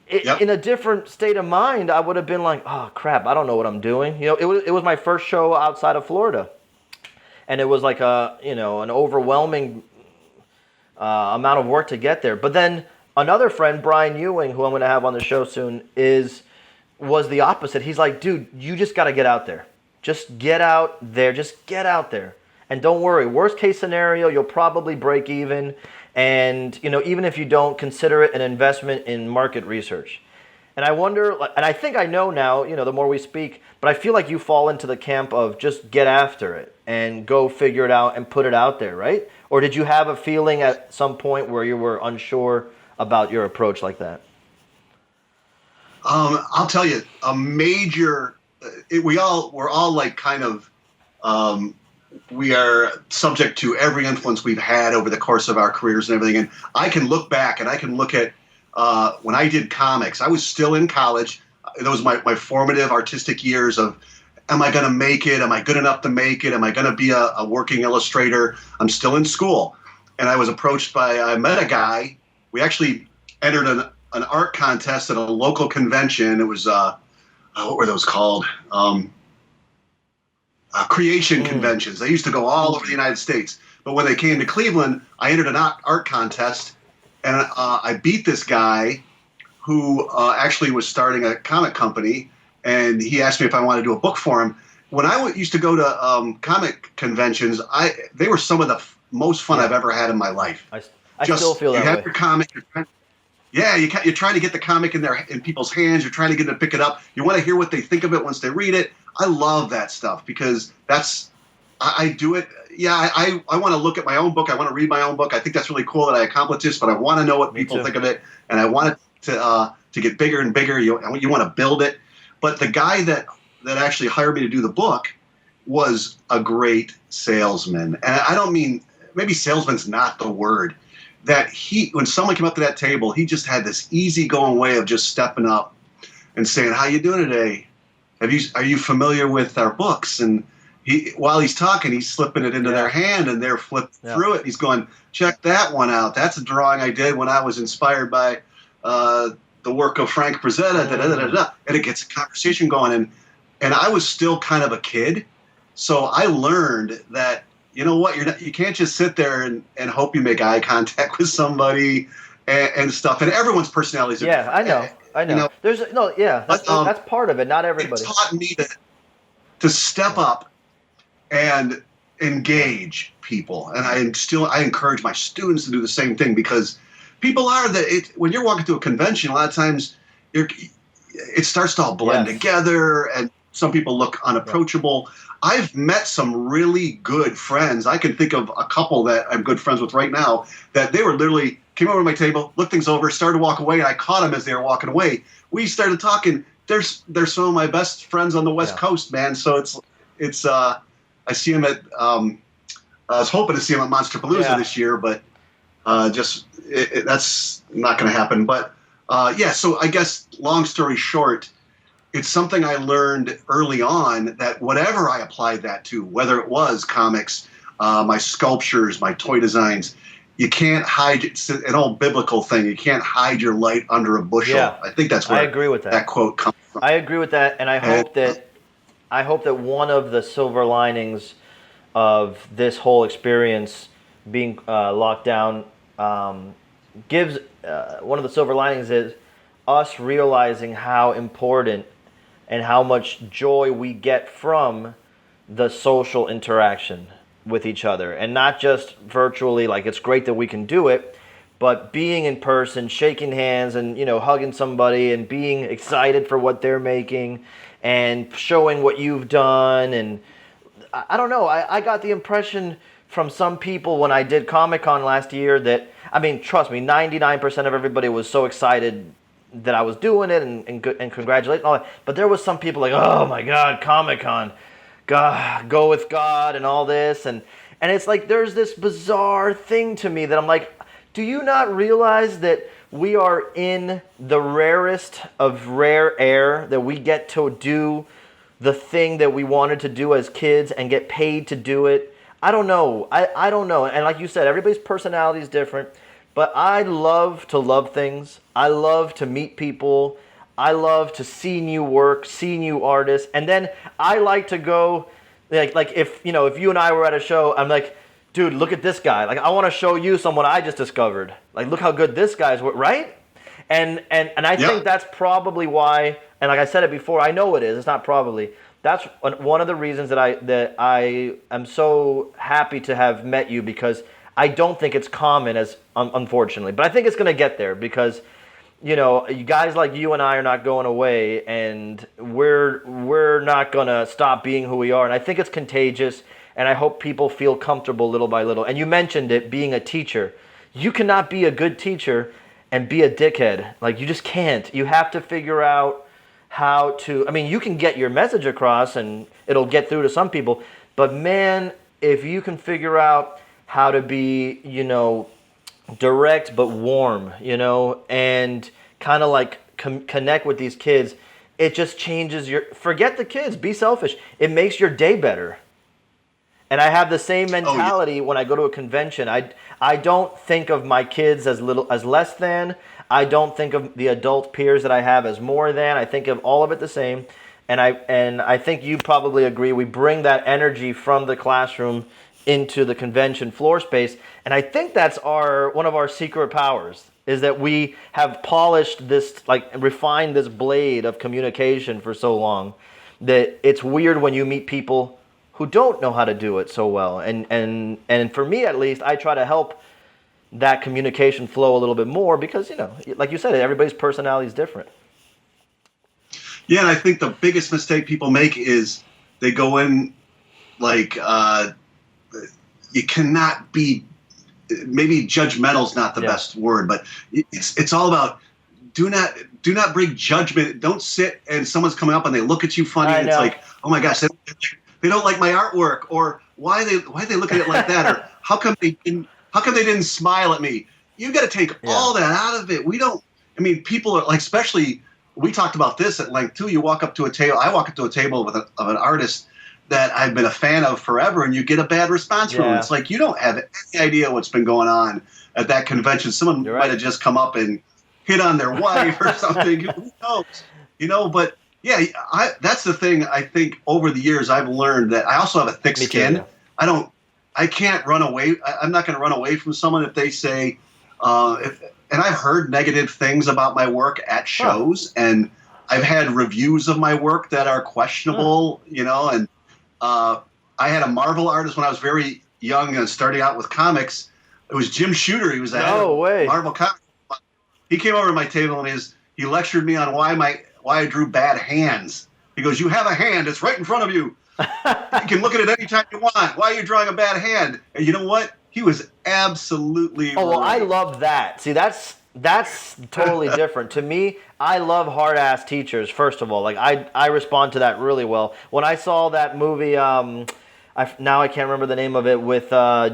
in a different state of mind, I would have been like, oh, crap, I don't know what I'm doing. It was my first show outside of Florida. And it was like an overwhelming amount of work to get there. But then another friend, Brian Ewing, who I'm going to have on the show soon, was the opposite. He's like, dude, you just got to get out there. Just get out there. Just get out there. And don't worry. Worst case scenario, you'll probably break even. And, even if you don't, consider it an investment in market research. And I wonder, and I think I know now, the more we speak, but I feel like you fall into the camp of just get after it and go figure it out and put it out there, right? Or did you have a feeling at some point where you were unsure about your approach like that? I'll tell you, a major. We're all like kind of. We are subject to every influence we've had over the course of our careers and everything. And I can look back and I can look at when I did comics. I was still in college. Those were my formative artistic years of, am I going to make it? Am I good enough to make it? Am I going to be a working illustrator? I'm still in school. And I was approached I met a guy. We actually entered an art contest at a local convention. It was, what were those called? Creation conventions. They used to go all over the United States. But when they came to Cleveland, I entered an art contest, and I beat this guy who actually was starting a comic company, and he asked me if I wanted to do a book for him. When I used to go to comic conventions, they were some of the most fun I've ever had in my life. I still feel that way. You have your comic. You're trying to get the comic in people's hands. You're trying to get them to pick it up. You want to hear what they think of it once they read it. I love that stuff because I do it. Yeah, I want to look at my own book. I want to read my own book. I think that's really cool that I accomplished this, but I want to know what people think of it, and I want it to get bigger and bigger. You want to build it. But the guy that actually hired me to do the book was a great salesman, and I don't mean maybe salesman's not the word. That when someone came up to that table, he just had this easygoing way of just stepping up and saying, "How you doing today? Are you familiar with our books?" And while he's talking, he's slipping it into their hand, and they're flipping through it. He's going, "Check that one out. That's a drawing I did when I was inspired by the work of Frank Frazetta." And it gets a conversation going, and I was still kind of a kid, so I learned that. You know what? You can't just sit there and hope you make eye contact with somebody and stuff. And everyone's personalities are different. I know. That's part of it. Not everybody. It taught me to step up and engage people. And I encourage my students to do the same thing because people when you're walking to a convention, a lot of times it starts to all blend together and some people look unapproachable. I've met some really good friends. I can think of a couple that I'm good friends with right now that they were literally came over to my table, looked things over, started to walk away, and I caught them as they were walking away. We started talking. They're some of my best friends on the West Coast, man. So it's I see them at I was hoping to see them at Monsterpalooza this year, but that's not going to happen. But so I guess long story short, it's something I learned early on that whatever I applied that to, whether it was comics, my sculptures, my toy designs, you can't hide. It's an old biblical thing. You can't hide your light under a bushel. Yeah, I think that's where I agree with that quote comes from. I agree with that, and I hope that one of the silver linings of this whole experience being locked down gives one of the silver linings is us realizing how important and how much joy we get from the social interaction with each other, and not just virtually. Like, it's great that we can do it, but being in person, shaking hands, and hugging somebody and being excited for what they're making and showing what you've done. And I don't know, I got the impression from some people when I did Comic-Con last year that, I mean, trust me, 99% of everybody was so excited that I was doing it and congratulating all that. But there was some people like, oh my God, Comic-Con, God, go with God and all this. And it's like, there's this bizarre thing to me that I'm like, do you not realize that we are in the rarest of rare air, that we get to do the thing that we wanted to do as kids and get paid to do it? I don't know. I don't know. And like you said, everybody's personality is different. But I love to love things. I love to meet people. I love to see new work, see new artists. And then I like to go, like if you and I were at a show, I'm like, dude, look at this guy. Like, I want to show you someone I just discovered. Like, look how good this guy's, right? And I think that's probably why, and like I said it before, I know it is. It's not probably. That's one of the reasons that I am so happy to have met you, because I don't think it's common, as unfortunately, but I think it's going to get there, because guys like you and I are not going away, and we're not going to stop being who we are. And I think it's contagious, and I hope people feel comfortable little by little. And you mentioned it, being a teacher. You cannot be a good teacher and be a dickhead. Like, you just can't. You have to figure out how to, I mean, you can get your message across and it'll get through to some people, but man, if you can figure out how to be, direct but warm, and kind of like connect with these kids, it just changes forget the kids, be selfish. It makes your day better. And I have the same mentality when I go to a convention. I don't think of my kids as less than. I don't think of the adult peers that I have as more than. I think of all of it the same. And I think you probably agree. We bring that energy from the classroom into the convention floor space. And I think that's one of our secret powers, is that we have polished this, refined this blade of communication for so long that it's weird when you meet people who don't know how to do it so well. And for me, at least, I try to help that communication flow a little bit more, because, like you said, everybody's personality is different. Yeah, and I think the biggest mistake people make is they go in like, you cannot be, maybe judgmental is not the best word, but it's all about do not bring judgment. Don't sit and someone's coming up and they look at you funny and it's like, oh my gosh, they don't like my artwork, or why they look at it like that, or how come they didn't smile at me? You've got to take all that out of it. People are like, especially, we talked about this at length too. You walk up to a table. I walk up to a table of an artist that I've been a fan of forever, and you get a bad response from them. It's like, you don't have any idea what's been going on at that convention. Someone might have just come up and hit on their wife or something. Who knows? But yeah, that's the thing. I think over the years I've learned that I also have a thick skin. Too, yeah. I can't run away. I'm not going to run away from someone if they say, and I've heard negative things about my work at shows, and I've had reviews of my work that are questionable, and I had a Marvel artist when I was very young and starting out with comics. It was Jim Shooter. He was the head of Marvel Comics. He came over to my table and he lectured me on why I drew bad hands. He goes, "You have a hand. It's right in front of you. You can look at it anytime you want. Why are you drawing a bad hand?" And you know what? He was absolutely Oh, well, I right. love that. See, that's totally different. To me, I love hard-ass teachers, first of all. Like, I respond to that really well. When I saw that movie, now I can't remember the name of it, with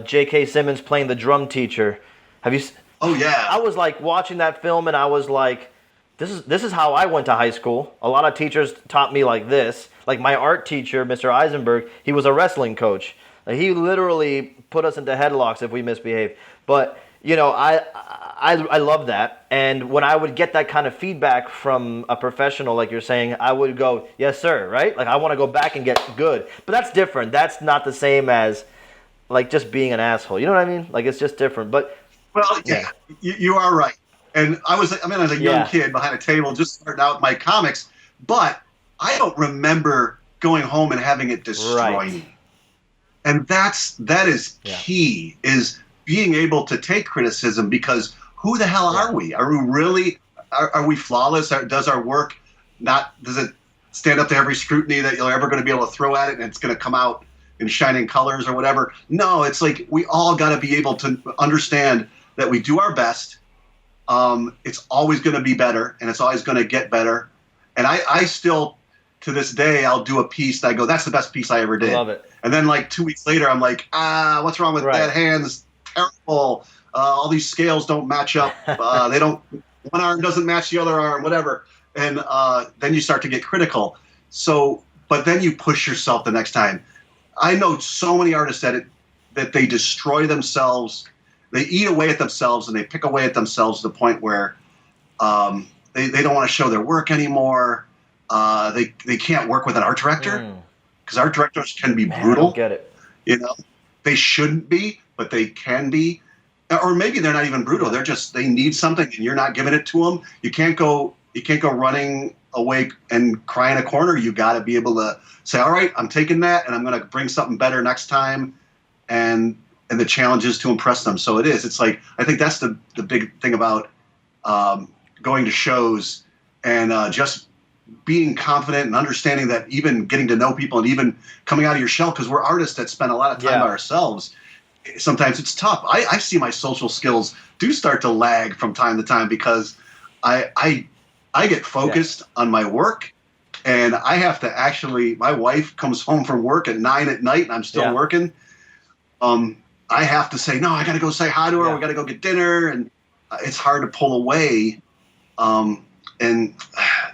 J.K. Simmons playing the drum teacher. Have you? Oh, yeah. I was like watching that film, and I was like, this is how I went to high school. A lot of teachers taught me like this. Like my art teacher, Mr. Eisenberg, he was a wrestling coach. Like, he literally put us into headlocks if we misbehaved. But I love that. And when I would get that kind of feedback from a professional, like you're saying, I would go, yes, sir, right? Like, I want to go back and get good. But that's different. That's not the same as, like, just being an asshole. You know what I mean? Like, it's just different. But, Well, yeah, you are right. And I was a young kid behind a table just starting out my comics, but I don't remember going home and having it destroy me. And that is key, is being able to take criticism, because who the hell are we? Are we really, are we flawless? Does our work does it stand up to every scrutiny that you're ever going to be able to throw at it and it's going to come out in shining colors or whatever? No, it's like we all got to be able to understand that we do our best. It's always going to be better, and it's always going to get better. And I still, to this day, I'll do a piece that I go, that's the best piece I ever did. I love it. And then like 2 weeks later, I'm like, what's wrong with that hand? It's terrible. All these scales don't match up. One arm doesn't match the other arm, whatever. And then you start to get critical. So, but then you push yourself the next time. I know so many artists that they destroy themselves. They eat away at themselves, and they pick away at themselves to the point where they don't want to show their work anymore. They can't work with an art director, because art directors can be brutal. I don't get it. You know, they shouldn't be, but they can be. Or maybe they're not even brutal. They're just, they need something and you're not giving it to them. You can't go running away and cry in a corner. You got to be able to say, all right, I'm taking that and I'm going to bring something better next time. And the challenge is to impress them. So it is. It's like, I think that's the big thing about going to shows and just being confident and understanding that even getting to know people and even coming out of your shell, because we're artists that spend a lot of time by ourselves. Sometimes it's tough. I see my social skills do start to lag from time to time, because I get focused on my work, and I have to actually, my wife comes home from work at 9 at night and I'm still working. I have to say, no, I got to go say hi to her. We got to go get dinner. And it's hard to pull away. And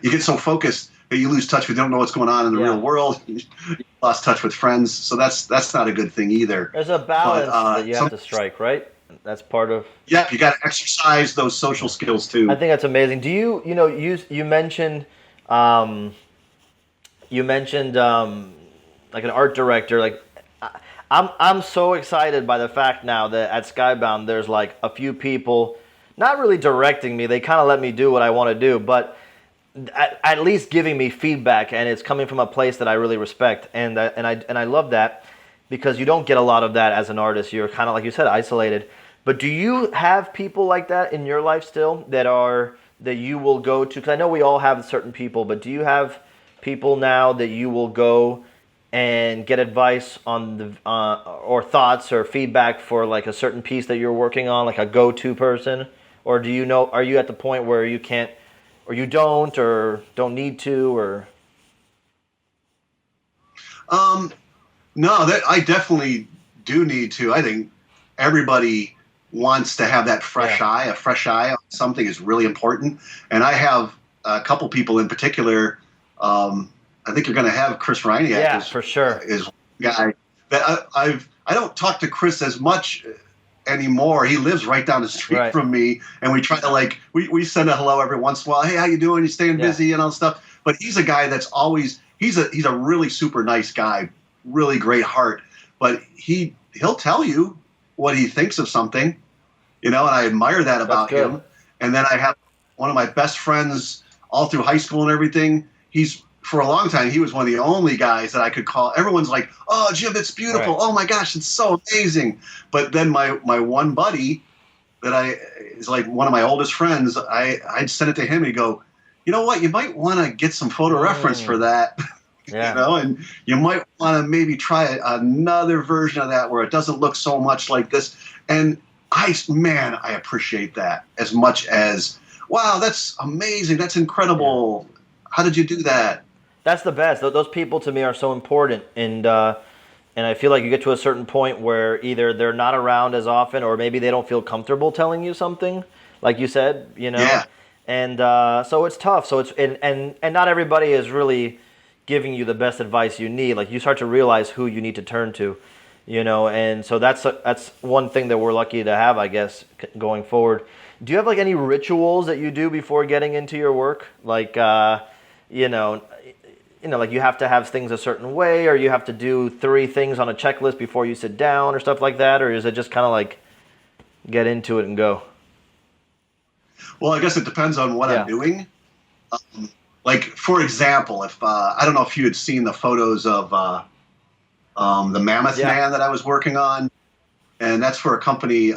you get so focused that you lose touch with, you don't know what's going on in the real world. You lost touch with friends. So that's not a good thing either. There's a balance that you have to strike, right? That's part of. Yeah, you got to exercise those social skills too. I think that's amazing. Do you mentioned like an art director, like I'm so excited by the fact now that at Skybound there's like a few people not really directing me. They kind of let me do what I want to do, but at least giving me feedback, and it's coming from a place that I really respect, and I love that, because you don't get a lot of that as an artist. You're kind of, like you said, isolated. But do you have people like that in your life still that you will go to? Because I know we all have certain people, but do you have people now that you will go and get advice on the or thoughts or feedback for like a certain piece that you're working on, like a go-to person? Or are you at the point where you can't, or you don't need to, or? No, I definitely do need to. I think everybody wants to have that fresh eye. A fresh eye on something is really important. And I have a couple people in particular. I think you're going to have Chris Reiniak. Yeah, for sure. Is a guy that I don't talk to Chris as much anymore. He lives right down the street from me, and we try to we send a hello every once in a while. Hey, how you doing? You staying busy and all stuff. But he's a guy that's always he's a really super nice guy, really great heart. But he'll tell you what he thinks of something, and I admire that about him. And then I have one of my best friends all through high school and everything. For a long time, he was one of the only guys that I could call. Everyone's like, "Oh, Jim, it's beautiful. Oh my gosh, it's so amazing." But then my one buddy that is like one of my oldest friends, I'd send it to him and he'd go, "You know what? You might want to get some photo reference for that." Yeah. And you might want to maybe try another version of that where it doesn't look so much like this. And I appreciate that as much as, wow, that's amazing. That's incredible. Yeah. How did you do that? That's the best. Those people to me are so important, and I feel like you get to a certain point where either they're not around as often, or maybe they don't feel comfortable telling you something, like you said, Yeah. And so it's tough. So it's and not everybody is really giving you the best advice you need. Like you start to realize who you need to turn to, And so that's one thing that we're lucky to have, I guess, going forward. Do you have like any rituals that you do before getting into your work, like like you have to have things a certain way, or you have to do 3 things on a checklist before you sit down, or stuff like that, or is it just kind of like get into it and go? Well, I guess it depends on what I'm doing. Like, for example, if I don't know if you had seen the photos of the Mammoth Man that I was working on, and that's for a company,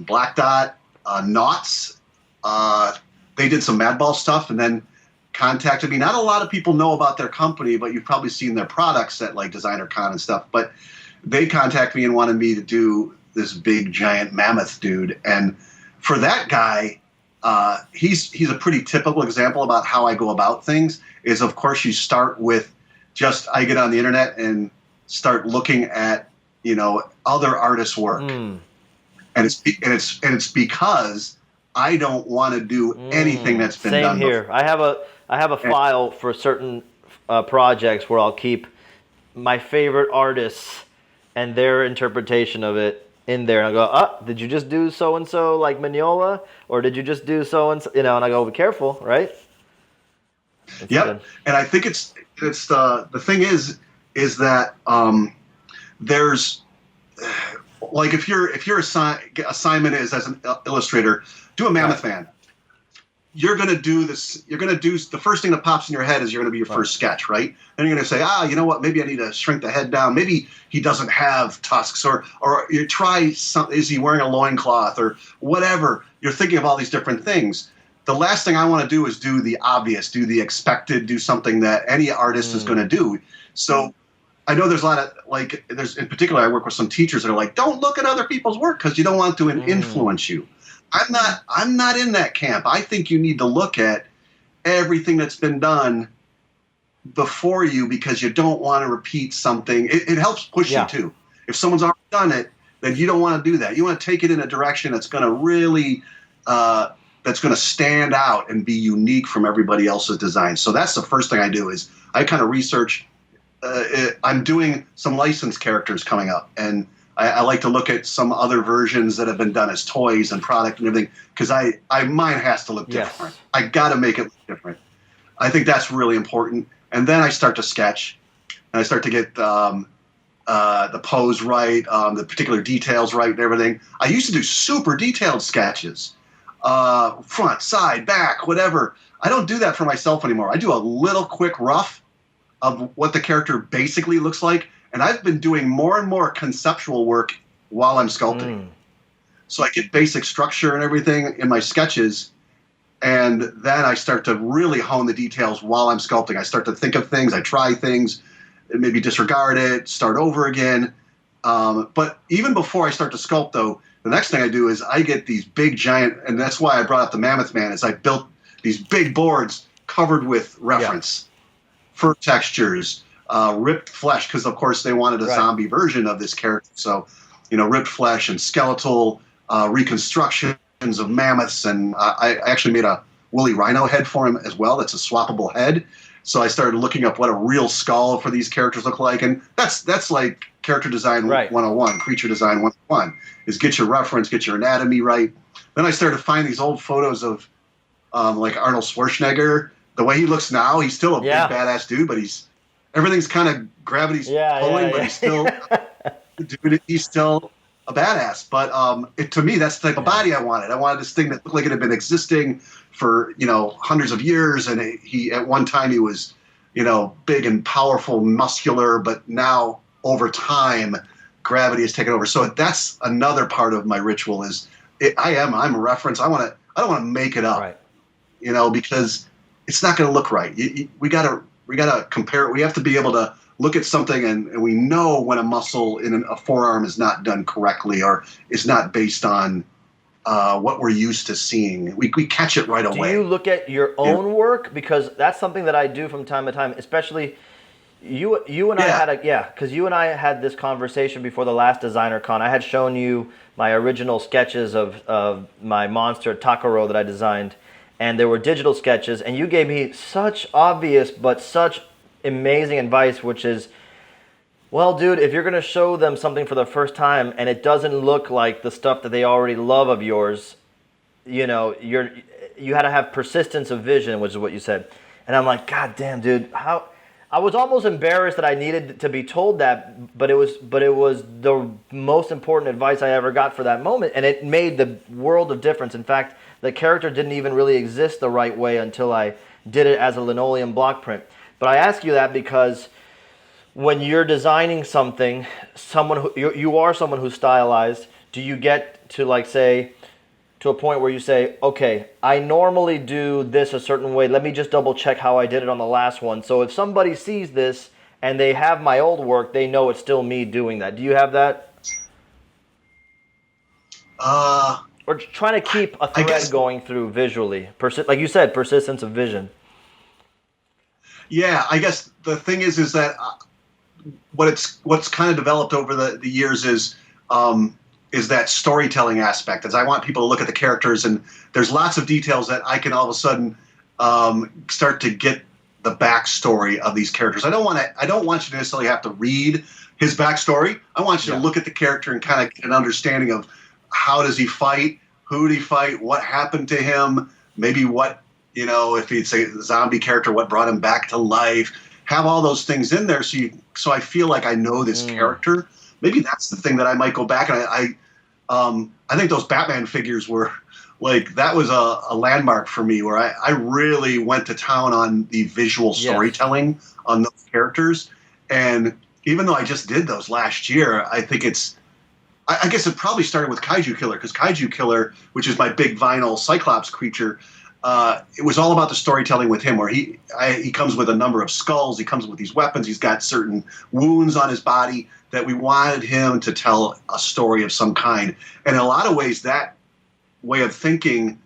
Black Dot, Knots. They did some Madball stuff, and then contacted me. Not a lot of people know about their company, but you've probably seen their products at like Designer Con and stuff. But they contacted me and wanted me to do this big giant mammoth dude. And for that guy, he's a pretty typical example about how I go about things. Is of course you start with I get on the internet and start looking at other artists' work, and it's because I don't want to do anything that's been done. Same here. Before. I have a file for certain projects where I'll keep my favorite artists and their interpretation of it in there. And I go, did you just do so-and-so like Mignola? Or did you just do so-and-so? And I go, be careful, right? Yep. Good. And I think it's the thing is that there's like if your assignment is as an illustrator, do a Mammoth Man. You're going to do this. You're going to do the first thing that pops in your head is you're going to be your first sketch, right? And you're going to say, you know what? Maybe I need to shrink the head down. Maybe he doesn't have tusks, or you try something. Is he wearing a loincloth or whatever? You're thinking of all these different things. The last thing I want to do is do the obvious, do the expected, do something that any artist is going to do. So I know there's a lot of in particular, I work with some teachers that are like, don't look at other people's work because you don't want to influence you. I'm not in that camp. I think you need to look at everything that's been done before you because you don't want to repeat something. It helps push you too. If someone's already done it, then you don't want to do that. You want to take it in a direction that's going to really that's going to stand out and be unique from everybody else's design. So that's the first thing I do is I kind of research. I'm doing some licensed characters coming up, and I like to look at some other versions that have been done as toys and product and everything because mine has to look different. I got to make it look different. I think that's really important. And then I start to sketch, and I start to get the pose right, the particular details right, and everything. I used to do super detailed sketches, front, side, back, whatever. I don't do that for myself anymore. I do a little quick rough of what the character basically looks like. And I've been doing more and more conceptual work while I'm sculpting. So I get basic structure and everything in my sketches, and then I start to really hone the details while I'm sculpting. I start to think of things, I try things, maybe disregard it, start over again. But even before I start to sculpt, though, the next thing I do is I get these big giant, and that's why I brought up the Mammoth Man, is I built these big boards covered with reference, fur textures, ripped flesh, because of course they wanted a zombie version of this character. So, ripped flesh and skeletal reconstructions of mammoths, and I actually made a woolly rhino head for him as well. That's a swappable head. So I started looking up what a real skull for these characters look like, and that's like character design 101, creature design 101, is get your reference, get your anatomy right. Then I started to find these old photos of like Arnold Schwarzenegger. The way he looks now, he's still a big badass dude, but everything's kind of gravity's pulling, but he's still, dude, he's still a badass. But to me, that's the type of body I wanted. I wanted this thing that looked like it had been existing for hundreds of years, and he at one time he was big and powerful, muscular, but now over time, gravity has taken over. So that's another part of my ritual. I'm a reference. I don't want to make it up, because it's not going to look right. We got to compare. We have to be able to look at something and we know when a muscle in a forearm is not done correctly or is not based on what we're used to seeing. We catch it right away. Do you look at your own work? Because that's something that I do from time to time, especially you and I had because you and I had this conversation before the last designer con. I had shown you my original sketches of my monster Takaro that I designed, and there were digital sketches, and you gave me such obvious but such amazing advice, which is, well, dude, if you're going to show them something for the first time and it doesn't look like the stuff that they already love of yours, you know, you had to have persistence of vision, which is what you said. And I'm like, God damn, dude, how... I was almost embarrassed that I needed to be told that, but it was the most important advice I ever got for that moment, and it made the world of difference. In fact, the character didn't even really exist the right way until I did it as a linoleum block print. But I ask you that because when you're designing something, you are someone who's stylized. Do you get to, like, say, to a point where you say, okay, I normally do this a certain way. Let me just double check how I did it on the last one. So if somebody sees this and they have my old work, they know it's still me doing that. Do you have that? Or trying to keep a thread going through visually. Like you said, persistence of vision. Yeah, I guess the thing is that what's kind of developed over the years is that storytelling aspect. As I want people to look at the characters, and there's lots of details that I can all of a sudden start to get the backstory of these characters. I don't want you to necessarily have to read his backstory. I want you to look at the character and kind of get an understanding of how does he fight, who did he fight, what happened to him, maybe what, you know, if he'd say the zombie character, what brought him back to life. Have all those things in there so I feel like I know this character. Maybe that's the thing that I might go back and I think those Batman figures were like, that was a landmark for me where I really went to town on the visual storytelling on those characters. And even though I just did those last year, I think I guess it probably started with Kaiju Killer, because Kaiju Killer, which is my big vinyl Cyclops creature, it was all about the storytelling with him, where he comes with a number of skulls, he comes with these weapons, he's got certain wounds on his body that we wanted him to tell a story of some kind. And in a lot of ways, that way of thinking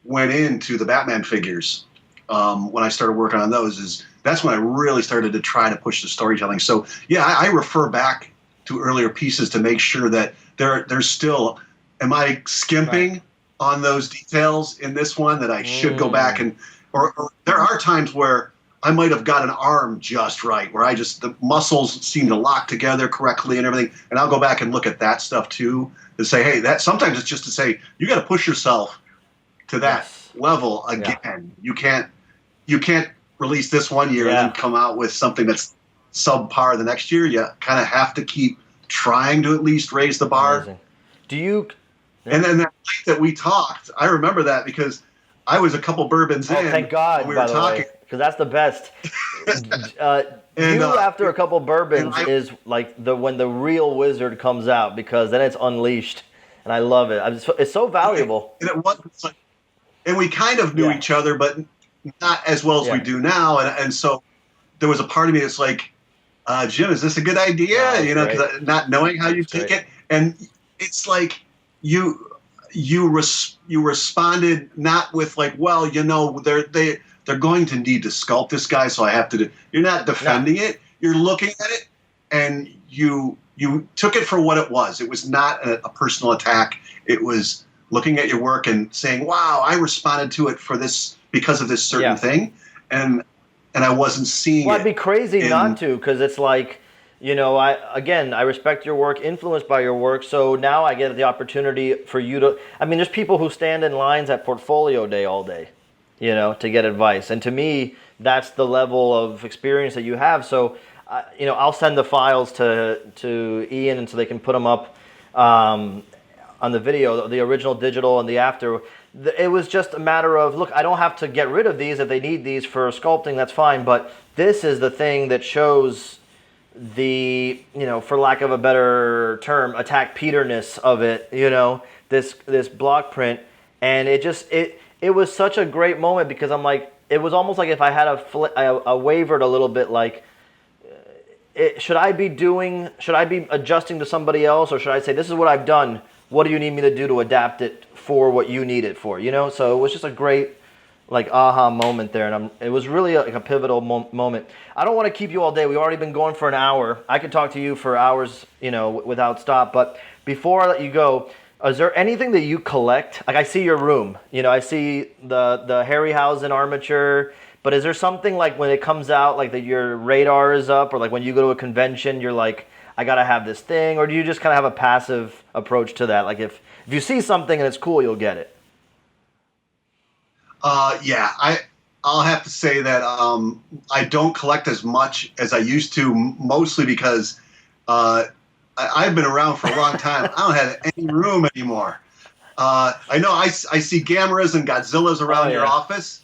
went into the Batman figures. When I started working on those, that's when I really started to try to push the storytelling. So yeah, I refer back to earlier pieces to make sure that there's still, am I skimping on those details in this one that I should go back or there are times where I might have got an arm just right, where the muscles seem to lock together correctly and everything, and I'll go back and look at that stuff too, to say, hey, that sometimes it's just to say, you got to push yourself to that level again. Yeah. You can't release this one year and then come out with something that's subpar the next year. You kind of have to keep trying to at least raise the bar. Amazing. Do you... And then that night that we talked, I remember that because I was a couple bourbons in. Thank God, we were talking. Because that's the best. After a couple bourbons is like when the real wizard comes out, because then it's unleashed, and I love it. It's so valuable. And we kind of knew each other, but not as well as we do now. And so there was a part of me that's like, Jim, is this a good idea? You know, because not knowing how you take it, and it's like you responded not with like, well, you know, they're going to need to sculpt this guy, so I have to do. You're not defending it. You're looking at it, and you took it for what it was. It was not a personal attack. It was looking at your work and saying, wow, I responded to it for this because of this certain thing, and I wasn't seeing it. Well, I'd be crazy not to, because it's like, you know, I respect your work, influenced by your work, so now I get the opportunity for you to, I mean, there's people who stand in lines at portfolio day all day, you know, to get advice. And to me, that's the level of experience that you have. So, you know, I'll send the files to Ian, and so they can put them up on the video, the original digital and the after. It was just a matter of, look, I don't have to get rid of these. If they need these for sculpting, that's fine. But this is the thing that shows the, you know, for lack of a better term, attack Peterness of it, you know, this block print. And it was such a great moment, because I'm like, it was almost like if I had I wavered a little bit, like, should I be adjusting to somebody else, or should I say, this is what I've done, what do you need me to do to adapt it for what you need it for, you know? So it was just a great, like, aha moment there, and it was really like a pivotal moment. I don't want to keep you all day. We've already been going for an hour. I could talk to you for hours, you know, without stop, but before I let you go, is there anything that you collect? Like, I see your room, you know, I see the Harryhausen armature, but is there something like when it comes out, like that your radar is up, or like when you go to a convention, you're like, I gotta have this thing, or do you just kind of have a passive approach to that? Like if you see something and it's cool, you'll get it. Yeah, I'll have to say that I don't collect as much as I used to, mostly because I've been around for a long time. I don't have any room anymore. I know I see Gamera's and Godzilla's around your office.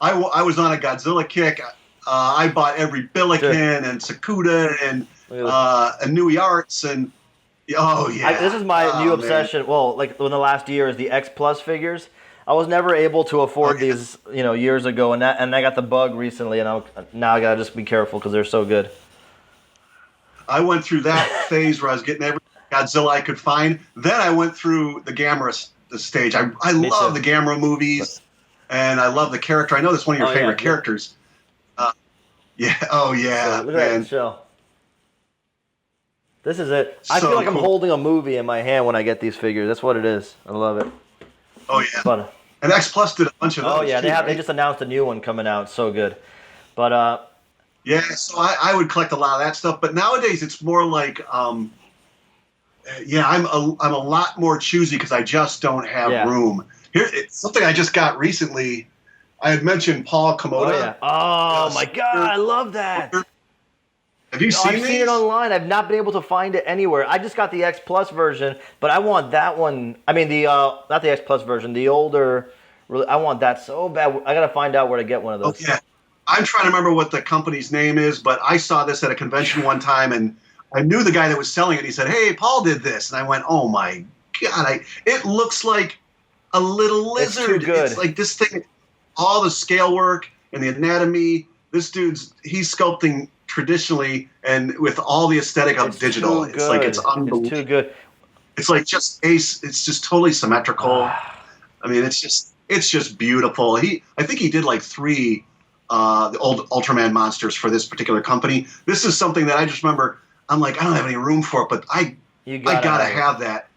I was on a Godzilla kick. I bought every Billiken and Sakuda and Anui Arts and this is my new obsession. Man. Well, like in the last year is the X Plus figures. I was never able to afford these, you know, years ago, and I got the bug recently, and now I gotta just be careful because they're so good. I went through that phase where I was getting every Godzilla I could find. Then I went through the Gamera stage. I love the Gamera movies. And I love the character. I know that's one of your favorite characters. So, look at that shell. This is it. I feel like I'm holding a movie in my hand when I get these figures. That's what it is. I love it. Oh yeah. But, and X Plus did a bunch of those. Oh yeah, they just announced a new one coming out. So good. But yeah, so I would collect a lot of that stuff. But nowadays it's more like I'm a lot more choosy because I just don't have room. Here, it's something I just got recently. I had mentioned Paul Komoda. Oh, yeah. Oh my God, I love that. Have you seen I've seen it online. I've not been able to find it anywhere. I just got the X Plus version, but I want that one. I mean, not the X Plus version, the older. I want that so bad. I got to find out where to get one of those. Okay. I'm trying to remember what the company's name is, but I saw this at a convention one time, and I knew the guy that was selling it. He said, "Hey, Paul did this," and I went, "Oh my God!" It looks like a little lizard. It's too good. It's like this thing, all the scale work and the anatomy. This he's sculpting traditionally and with all the aesthetic of digital. It's like it's unbelievable. It's too good. It's like it's just totally symmetrical. I mean, it's just beautiful. I think he did like 3 the old Ultraman monsters for this particular company. This is something that I just remember. I'm like, I don't have any room for it, but I gotta have that.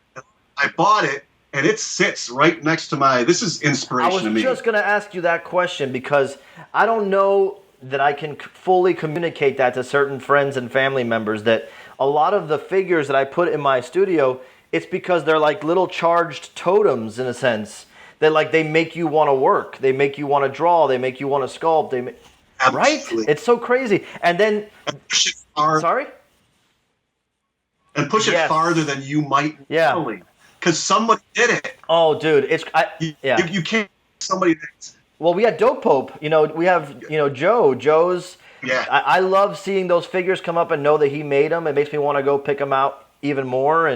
I bought it. And it sits right next to this is inspiration to me. I was just going to ask you that question because I don't know that I can fully communicate that to certain friends and family members, that a lot of the figures that I put in my studio, it's because they're like little charged totems in a sense. That like they make you want to work. They make you want to draw. They make you want to sculpt. Right? It's so crazy. And then... Sorry? And push it farther than you might normally. Because somebody did it. Oh, dude, you can't. Somebody. Well, we had Dope Pope. You know, we have Joe. Joe's. Yeah. I love seeing those figures come up and know that he made them. It makes me want to go pick them out even more.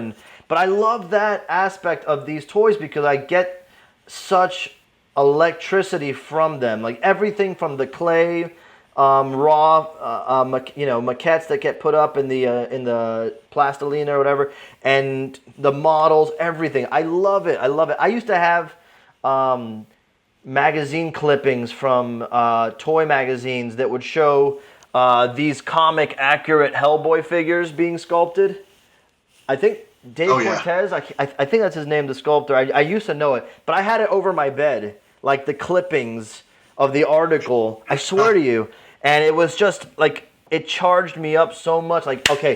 But I love that aspect of these toys because I get such electricity from them. Like everything from the clay, raw, maquettes that get put up in the plastilina or whatever, and the models, everything. I love it. I used to have magazine clippings from toy magazines that would show these comic accurate Hellboy figures being sculpted. I think Dave Cortez, I think that's his name, the sculptor. I used to know it, but I had it over my bed, like the clippings of the article. I swear to you. And it was just like it charged me up so much. Like, okay,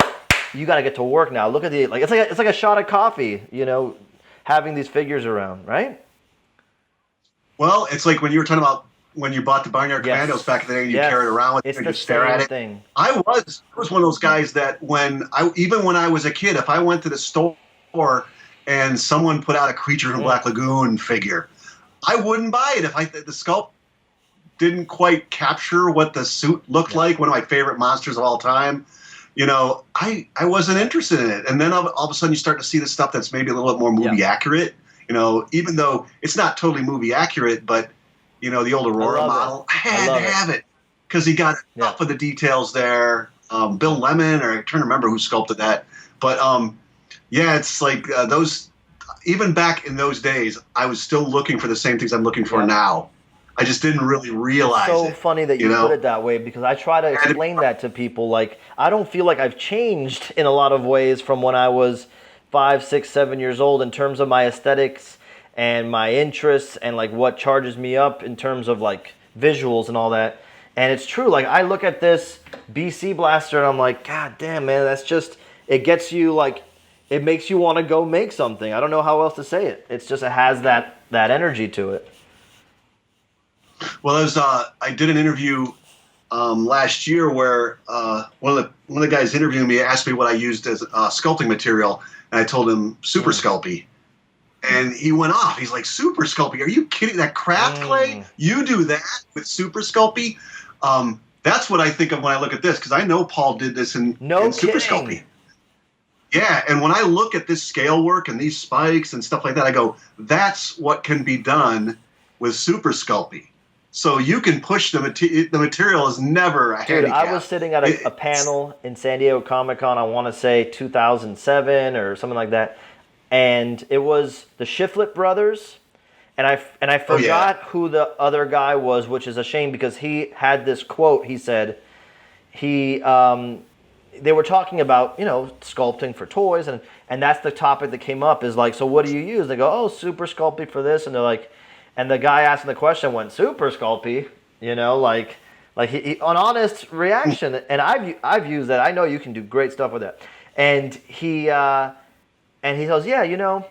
you got to get to work now. Look at it's like a shot of coffee, having these figures around, right? Well, it's like when you were talking about when you bought the Barnyard Commandos back in the day, and you carried it around with you and you stare at it. Thing. I was one of those guys that even when I was a kid, if I went to the store and someone put out a Creature from Black Lagoon figure, I wouldn't buy it if the sculpt didn't quite capture what the suit looked like. One of my favorite monsters of all time. I wasn't interested in it. And then all of a sudden you start to see the stuff that's maybe a little bit more movie accurate. Even though it's not totally movie accurate, but the old Aurora model. I had to have it because he got enough of the details there. Bill Lemon, or I'm trying to remember who sculpted that. But it's like those. Even back in those days, I was still looking for the same things I'm looking for now. I just didn't really realize it. It's so funny that you put it that way, because I try to explain that to people. Like, I don't feel like I've changed in a lot of ways from when I was 5, 6, 7 years old in terms of my aesthetics and my interests and like what charges me up in terms of like visuals and all that. And it's true. Like, I look at this BC Blaster and I'm like, God damn, man, that's just, it gets you like, it makes you want to go make something. I don't know how else to say it. It's just, it has that energy to it. Well, I did an interview last year where one of the guys interviewing me asked me what I used as sculpting material, and I told him Super Sculpey, and he went off. He's like, Super Sculpey? Are you kidding? That craft clay? You do that with Super Sculpey? That's what I think of when I look at this, because I know Paul did this in Super Sculpey. Yeah, and when I look at this scale work and these spikes and stuff like that, I go, that's what can be done with Super Sculpey. So you can push the material is never a handicap. I was sitting at a panel in San Diego Comic-Con, I want to say 2007 or something like that, and it was the Shiflett brothers, and I forgot who the other guy was, which is a shame because he had this quote. He said they were talking about, sculpting for toys, and that's the topic that came up, is like, so what do you use? They go, oh, Super Sculpey for this, and they're like, and the guy asking the question went, Super Sculpey, like he an honest reaction, and I've used that. I know you can do great stuff with that, and he goes, yeah,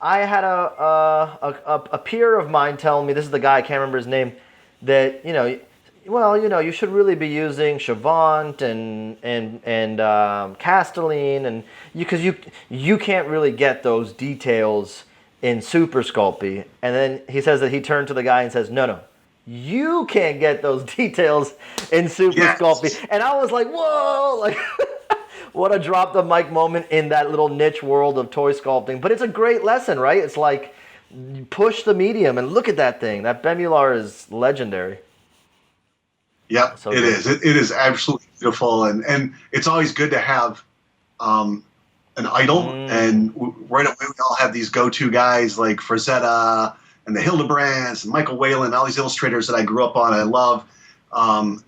I had a peer of mine tell me, this is the guy, I can't remember his name, that you should really be using Chavant and Castelline, and because you can't really get those details in Super Sculpey. And then he says that he turned to the guy and says, no, you can't get those details in Super Sculpey. And I was like, whoa, like what a drop the mic moment in that little niche world of toy sculpting. But it's a great lesson, right? It's like, push the medium and look at that thing. That Bemular is legendary. Yeah, so it is. It is absolutely beautiful, and it's always good to have an idol. And right away, we all have these go-to guys like Frazetta and the Hildebrands and Michael Whalen, all these illustrators that I grew up on. I love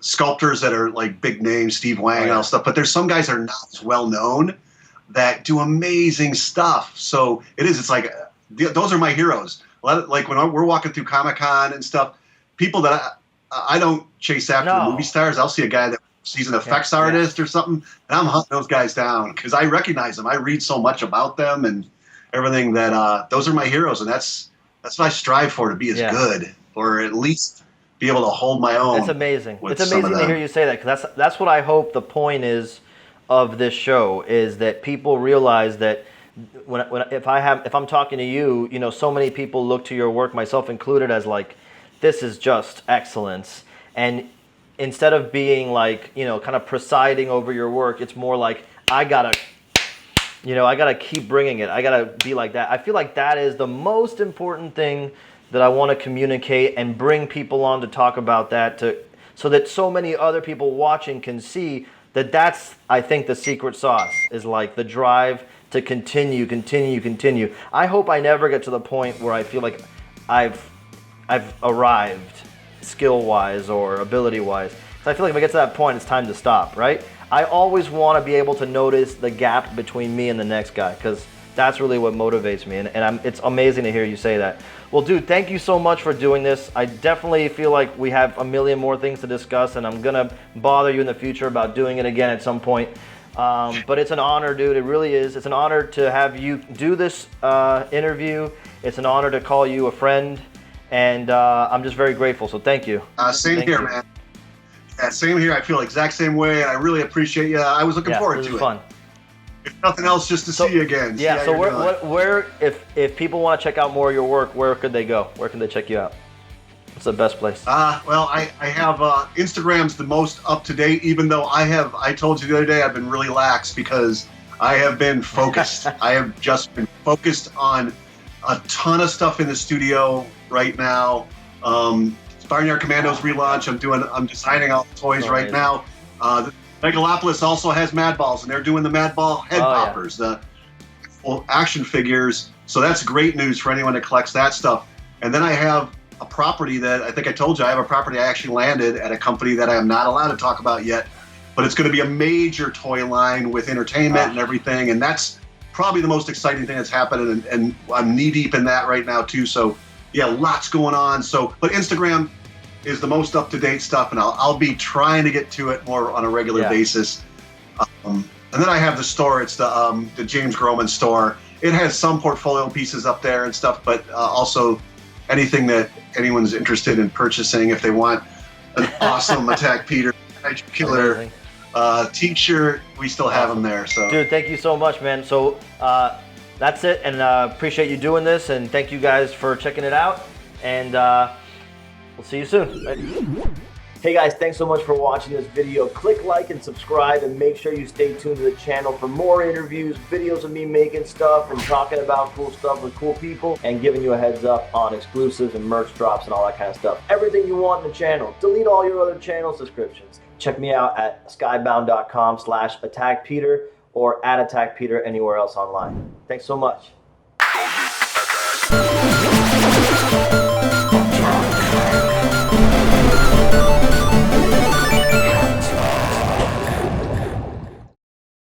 sculptors that are like big names, Steve Wang and all stuff. But there's some guys that are not as well known that do amazing stuff. So it's like those are my heroes. Like when we're walking through Comic-Con and stuff, people that I don't chase after the movie stars. I'll see a guy that sees an effects artist or something, and I'm hunting those guys down because I recognize them. I read so much about them and everything that those are my heroes, and that's what I strive for, to be as good, or at least be able to hold my own. It's amazing. It's amazing to hear you say that, because that's what I hope the point is of this show, is that people realize that if I'm talking to you, so many people look to your work, myself included, as like, this is just excellence. And instead of being like, kind of presiding over your work, it's more like, I gotta keep bringing it. I gotta be like that. I feel like that is the most important thing that I want to communicate and bring people on to talk about that, so that so many other people watching can see that that's, I think, the secret sauce, is like the drive to continue. I hope I never get to the point where I feel like I've arrived skill-wise or ability-wise. So I feel like if I get to that point, it's time to stop, right? I always want to be able to notice the gap between me and the next guy, because that's really what motivates me, and it's amazing to hear you say that. Well, dude, thank you so much for doing this. I definitely feel like we have a million more things to discuss, and I'm going to bother you in the future about doing it again at some point. But it's an honor, dude. It really is. It's an honor to have you do this interview. It's an honor to call you a friend. And I'm just very grateful, so thank you. Same here, man. Yeah, same here. I feel the exact same way, and I really appreciate you. I was looking forward to it. It was fun. If nothing else, just to see you again. Yeah, so where if people want to check out more of your work, where could they go? Where can they check you out? What's the best place? Well, I have Instagram's the most up-to-date, even though I told you the other day, I've been really lax because I have been focused. I have just been focused on a ton of stuff in the studio right now. Barnyard Commandos relaunch. I'm designing all the toys right now. Megalopolis also has Mad Balls, and they're doing the Mad Ball head poppers, the full action figures. So that's great news for anyone that collects that stuff. And then I have a property that I think I told you, I have a property I actually landed at a company that I am not allowed to talk about yet, but it's going to be a major toy line with entertainment and everything. And that's probably the most exciting thing that's happening. And I'm knee deep in that right now too. So yeah, lots going on. So, but Instagram is the most up-to-date stuff, and I'll be trying to get to it more on a regular basis. And then I have the store. It's the James Groman store. It has some portfolio pieces up there and stuff, but also anything that anyone's interested in purchasing. If they want an awesome Attack Peter Killer t-shirt, we still have them there. So, dude, thank you so much, man. So that's it, and appreciate you doing this, and thank you guys for checking it out. And we'll see you soon. Hey guys, thanks so much for watching this video. Click like and subscribe, and make sure you stay tuned to the channel for more interviews, videos of me making stuff and talking about cool stuff with cool people, and giving you a heads up on exclusives and merch drops and all that kind of stuff. Everything you want in the channel. Delete all your other channel subscriptions. Check me out at skybound.com/attackpeter or @attackpeter anywhere else online. Thanks so much.